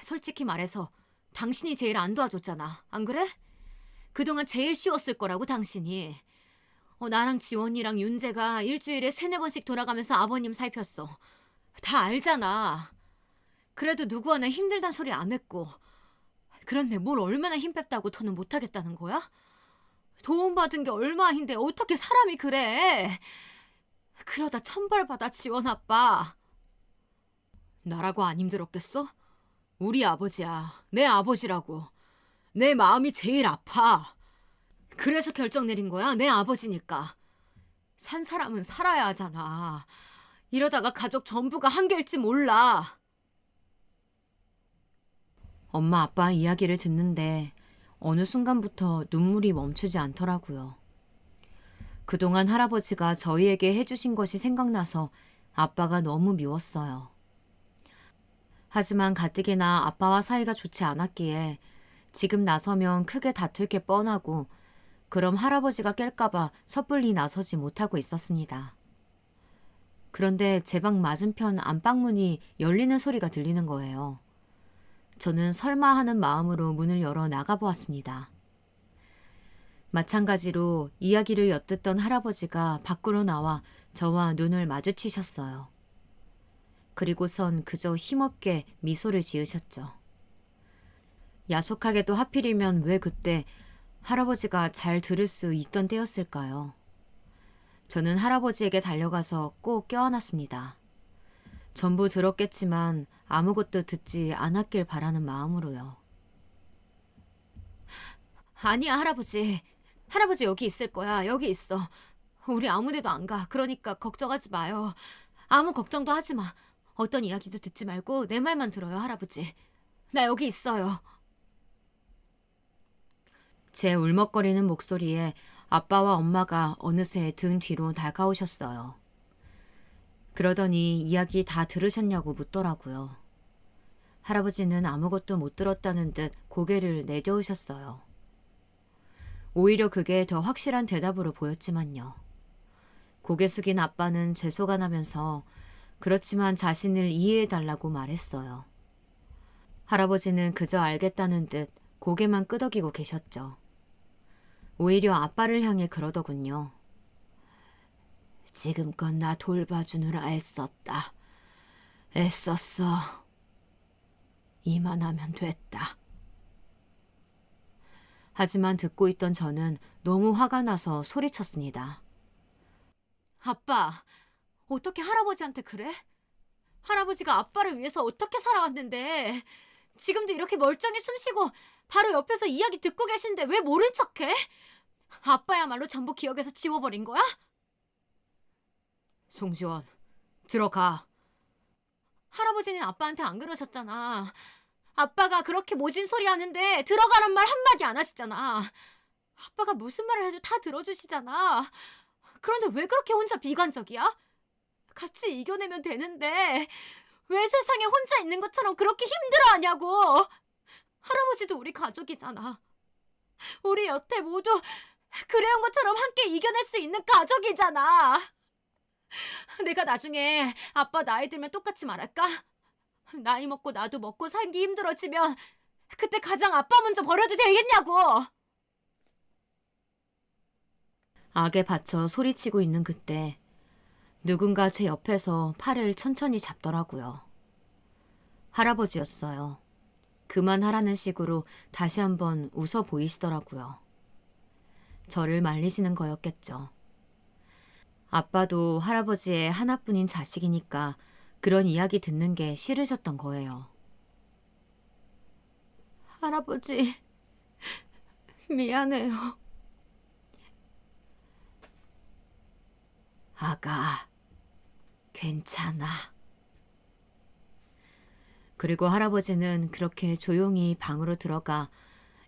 솔직히 말해서 당신이 제일 안 도와줬잖아. 안 그래? 그동안 제일 쉬웠을 거라고 당신이. 나랑 지원이랑 윤재가 일주일에 3-4번씩 돌아가면서 아버님 살폈어. 다 알잖아. 그래도 누구 하나 힘들단 소리 안 했고. 그런데 뭘 얼마나 힘 뺐다고 더는 못하겠다는 거야? 도움받은 게 얼마인데 어떻게 사람이 그래? 그러다 천벌받아 지원 아빠. 나라고 안 힘들었겠어? 우리 아버지야. 내 아버지라고. 내 마음이 제일 아파. 그래서 결정 내린 거야. 내 아버지니까. 산 사람은 살아야 하잖아. 이러다가 가족 전부가 한계일지 몰라. 엄마 아빠 이야기를 듣는데 어느 순간부터 눈물이 멈추지 않더라고요. 그동안 할아버지가 저희에게 해주신 것이 생각나서 아빠가 너무 미웠어요. 하지만 가뜩이나 아빠와 사이가 좋지 않았기에 지금 나서면 크게 다툴 게 뻔하고 그럼 할아버지가 깰까봐 섣불리 나서지 못하고 있었습니다. 그런데 제 방 맞은편 안방문이 열리는 소리가 들리는 거예요. 저는 설마 하는 마음으로 문을 열어 나가보았습니다. 마찬가지로 이야기를 엿듣던 할아버지가 밖으로 나와 저와 눈을 마주치셨어요. 그리고선 그저 힘없게 미소를 지으셨죠. 야속하게도 하필이면 왜 그때 할아버지가 잘 들을 수 있던 때였을까요? 저는 할아버지에게 달려가서 꼭 껴안았습니다. 전부 들었겠지만 아무것도 듣지 않았길 바라는 마음으로요. 아니야, 할아버지. 할아버지 여기 있을 거야. 여기 있어. 우리 아무 데도 안 가. 그러니까 걱정하지 마요. 아무 걱정도 하지 마. 어떤 이야기도 듣지 말고 내 말만 들어요, 할아버지. 나 여기 있어요. 제 울먹거리는 목소리에 아빠와 엄마가 어느새 등 뒤로 다가오셨어요. 그러더니 이야기 다 들으셨냐고 묻더라고요. 할아버지는 아무것도 못 들었다는 듯 고개를 내저으셨어요. 오히려 그게 더 확실한 대답으로 보였지만요. 고개 숙인 아빠는 죄송가 나면서 그렇지만 자신을 이해해달라고 말했어요. 할아버지는 그저 알겠다는 듯 고개만 끄덕이고 계셨죠. 오히려 아빠를 향해 그러더군요. 지금껏 나 돌봐주느라 애썼다. 애썼어. 이만하면 됐다. 하지만 듣고 있던 저는 너무 화가 나서 소리쳤습니다. 아빠, 어떻게 할아버지한테 그래? 할아버지가 아빠를 위해서 어떻게 살아왔는데 지금도 이렇게 멀쩡히 숨쉬고 바로 옆에서 이야기 듣고 계신데 왜 모른 척해? 아빠야말로 전부 기억에서 지워버린 거야? 송지원, 들어가. 할아버지는 아빠한테 안 그러셨잖아. 아빠가 그렇게 모진 소리 하는데 들어가란 말 한마디 안 하시잖아. 아빠가 무슨 말을 해도 다 들어주시잖아. 그런데 왜 그렇게 혼자 비관적이야? 같이 이겨내면 되는데 왜 세상에 혼자 있는 것처럼 그렇게 힘들어하냐고. 할아버지도 우리 가족이잖아. 우리 여태 모두 그래온 것처럼 함께 이겨낼 수 있는 가족이잖아. 내가 나중에 아빠 나이 들면 똑같이 말할까? 나이 먹고 나도 먹고 살기 힘들어지면 그때 가장 아빠 먼저 버려도 되겠냐고. 악에 받쳐 소리치고 있는 그때 누군가 제 옆에서 팔을 천천히 잡더라고요. 할아버지였어요. 그만하라는 식으로 다시 한번 웃어 보이시더라고요. 저를 말리시는 거였겠죠. 아빠도 할아버지의 하나뿐인 자식이니까 그런 이야기 듣는 게 싫으셨던 거예요. 할아버지, 미안해요. 아가, 괜찮아. 그리고 할아버지는 그렇게 조용히 방으로 들어가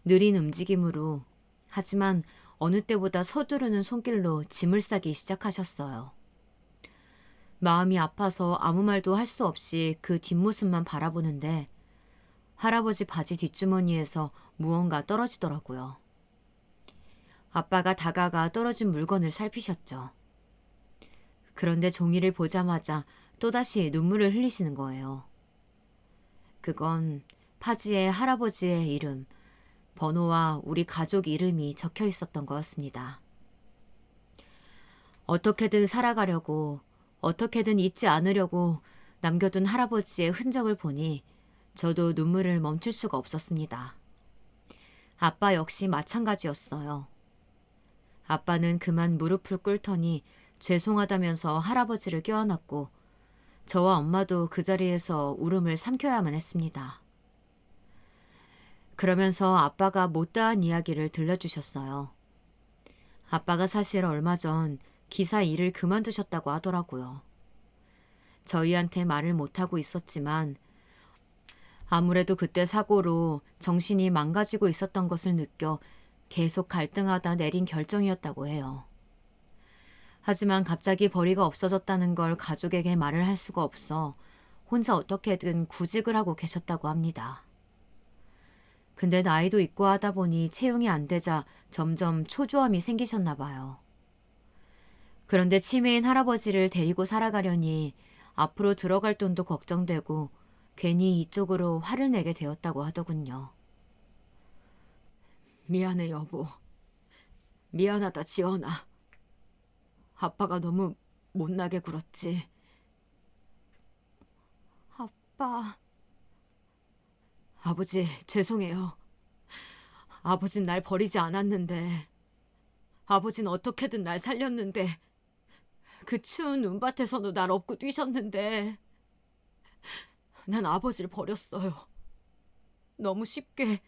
느린 움직임으로 하지만 어느 때보다 서두르는 손길로 짐을 싸기 시작하셨어요. 마음이 아파서 아무 말도 할 수 없이 그 뒷모습만 바라보는데 할아버지 바지 뒷주머니에서 무언가 떨어지더라고요. 아빠가 다가가 떨어진 물건을 살피셨죠. 그런데 종이를 보자마자 또다시 눈물을 흘리시는 거예요. 그건 파지에 할아버지의 이름, 번호와 우리 가족 이름이 적혀 있었던 거였습니다. 어떻게든 살아가려고, 어떻게든 잊지 않으려고 남겨둔 할아버지의 흔적을 보니 저도 눈물을 멈출 수가 없었습니다. 아빠 역시 마찬가지였어요. 아빠는 그만 무릎을 꿇더니 죄송하다면서 할아버지를 껴안았고 저와 엄마도 그 자리에서 울음을 삼켜야만 했습니다. 그러면서 아빠가 못다한 이야기를 들려주셨어요. 아빠가 사실 얼마 전 기사 일을 그만두셨다고 하더라고요. 저희한테 말을 못하고 있었지만 아무래도 그때 사고로 정신이 망가지고 있었던 것을 느껴 계속 갈등하다 내린 결정이었다고 해요. 하지만 갑자기 벌이가 없어졌다는 걸 가족에게 말을 할 수가 없어 혼자 어떻게든 구직을 하고 계셨다고 합니다. 근데 나이도 있고 하다 보니 채용이 안 되자 점점 초조함이 생기셨나 봐요. 그런데 치매인 할아버지를 데리고 살아가려니 앞으로 들어갈 돈도 걱정되고 괜히 이쪽으로 화를 내게 되었다고 하더군요. 미안해, 여보. 미안하다, 지연아. 아빠가 너무 못나게 굴었지. 아빠. 아버지, 죄송해요. 아버진 날 버리지 않았는데, 아버진 어떻게든 날 살렸는데, 그 추운 눈밭에서도 날 업고 뛰셨는데, 난 아버지를 버렸어요. 너무 쉽게,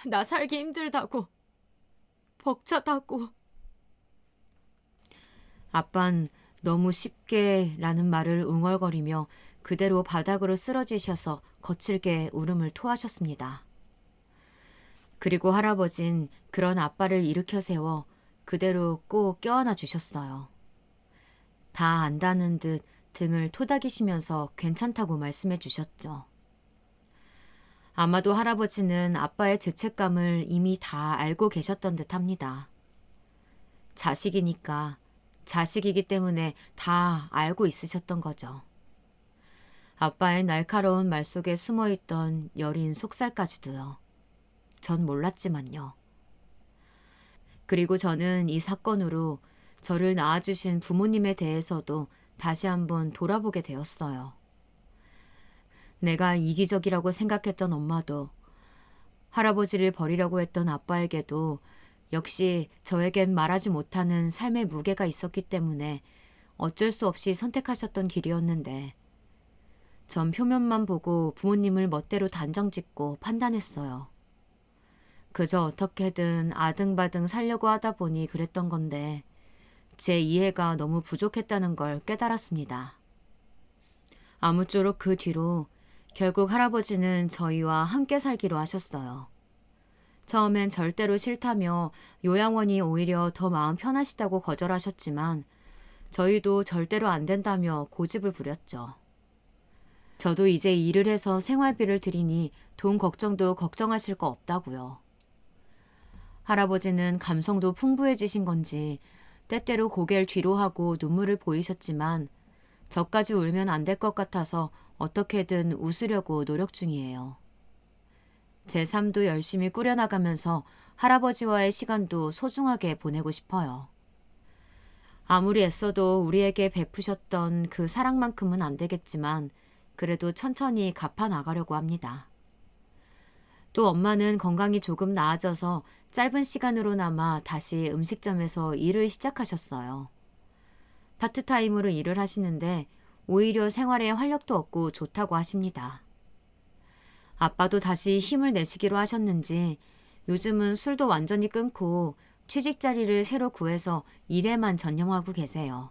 나 살기 힘들다고, 벅차다고. 아빤 너무 쉽게 라는 말을 웅얼거리며 그대로 바닥으로 쓰러지셔서 거칠게 울음을 토하셨습니다. 그리고 할아버진 그런 아빠를 일으켜 세워 그대로 꼭 껴안아 주셨어요. 다 안다는 듯 등을 토닥이시면서 괜찮다고 말씀해 주셨죠. 아마도 할아버지는 아빠의 죄책감을 이미 다 알고 계셨던 듯 합니다. 자식이니까, 자식이기 때문에 다 알고 있으셨던 거죠. 아빠의 날카로운 말 속에 숨어있던 여린 속살까지도요. 전 몰랐지만요. 그리고 저는 이 사건으로 저를 낳아주신 부모님에 대해서도 다시 한번 돌아보게 되었어요. 내가 이기적이라고 생각했던 엄마도, 할아버지를 버리려고 했던 아빠에게도 역시 저에겐 말하지 못하는 삶의 무게가 있었기 때문에 어쩔 수 없이 선택하셨던 길이었는데, 전 표면만 보고 부모님을 멋대로 단정짓고 판단했어요. 그저 어떻게든 아등바등 살려고 하다 보니 그랬던 건데 제 이해가 너무 부족했다는 걸 깨달았습니다. 아무쪼록 그 뒤로 결국 할아버지는 저희와 함께 살기로 하셨어요. 처음엔 절대로 싫다며 요양원이 오히려 더 마음 편하시다고 거절하셨지만 저희도 절대로 안 된다며 고집을 부렸죠. 저도 이제 일을 해서 생활비를 드리니 돈 걱정도 걱정하실 거 없다고요. 할아버지는 감성도 풍부해지신 건지 때때로 고개를 뒤로 하고 눈물을 보이셨지만 저까지 울면 안 될 것 같아서 어떻게든 웃으려고 노력 중이에요. 제 삶도 열심히 꾸려나가면서 할아버지와의 시간도 소중하게 보내고 싶어요. 아무리 애써도 우리에게 베푸셨던 그 사랑만큼은 안 되겠지만 그래도 천천히 갚아 나가려고 합니다. 또 엄마는 건강이 조금 나아져서 짧은 시간으로나마 다시 음식점에서 일을 시작하셨어요. 파트타임으로 일을 하시는데 오히려 생활에 활력도 얻고 좋다고 하십니다. 아빠도 다시 힘을 내시기로 하셨는지 요즘은 술도 완전히 끊고 취직 자리를 새로 구해서 일에만 전념하고 계세요.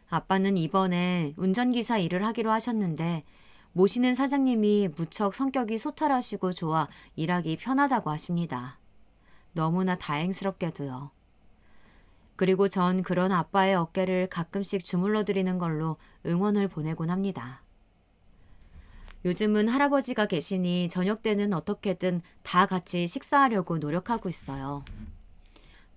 아빠는 이번에 운전기사 일을 하기로 하셨는데 모시는 사장님이 무척 성격이 소탈하시고 좋아 일하기 편하다고 하십니다. 너무나 다행스럽게도요. 그리고 전 그런 아빠의 어깨를 가끔씩 주물러 드리는 걸로 응원을 보내곤 합니다. 요즘은 할아버지가 계시니 저녁 때는 어떻게든 다 같이 식사하려고 노력하고 있어요.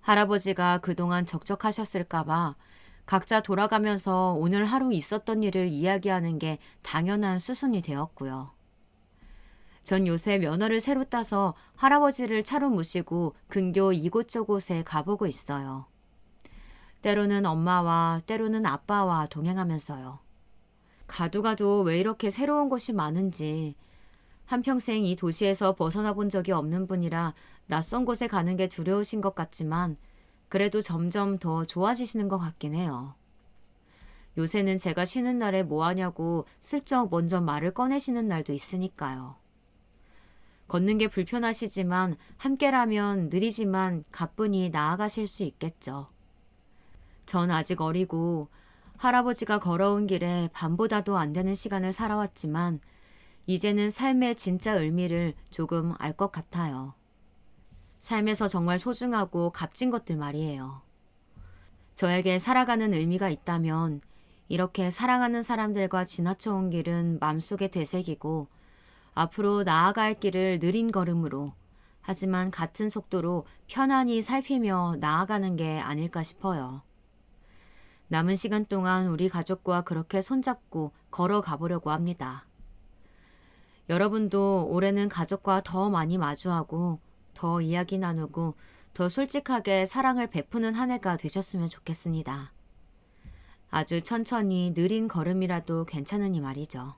할아버지가 그동안 적적하셨을까봐 각자 돌아가면서 오늘 하루 있었던 일을 이야기하는 게 당연한 수순이 되었고요. 전 요새 면허를 새로 따서 할아버지를 차로 모시고 근교 이곳저곳에 가보고 있어요. 때로는 엄마와 때로는 아빠와 동행하면서요. 가도 왜 이렇게 새로운 곳이 많은지, 한평생 이 도시에서 벗어나 본 적이 없는 분이라 낯선 곳에 가는 게 두려우신 것 같지만 그래도 점점 더 좋아지시는 것 같긴 해요. 요새는 제가 쉬는 날에 뭐 하냐고 슬쩍 먼저 말을 꺼내시는 날도 있으니까요. 걷는 게 불편하시지만 함께라면 느리지만 가뿐히 나아가실 수 있겠죠. 전 아직 어리고 할아버지가 걸어온 길에 밤보다도 안 되는 시간을 살아왔지만 이제는 삶의 진짜 의미를 조금 알 것 같아요. 삶에서 정말 소중하고 값진 것들 말이에요. 저에게 살아가는 의미가 있다면 이렇게 사랑하는 사람들과 지나쳐온 길은 맘속에 되새기고 앞으로 나아갈 길을 느린 걸음으로 하지만 같은 속도로 편안히 살피며 나아가는 게 아닐까 싶어요. 남은 시간 동안 우리 가족과 그렇게 손잡고 걸어가 보려고 합니다. 여러분도 올해는 가족과 더 많이 마주하고 더 이야기 나누고 더 솔직하게 사랑을 베푸는 한 해가 되셨으면 좋겠습니다. 아주 천천히 느린 걸음이라도 괜찮으니 말이죠.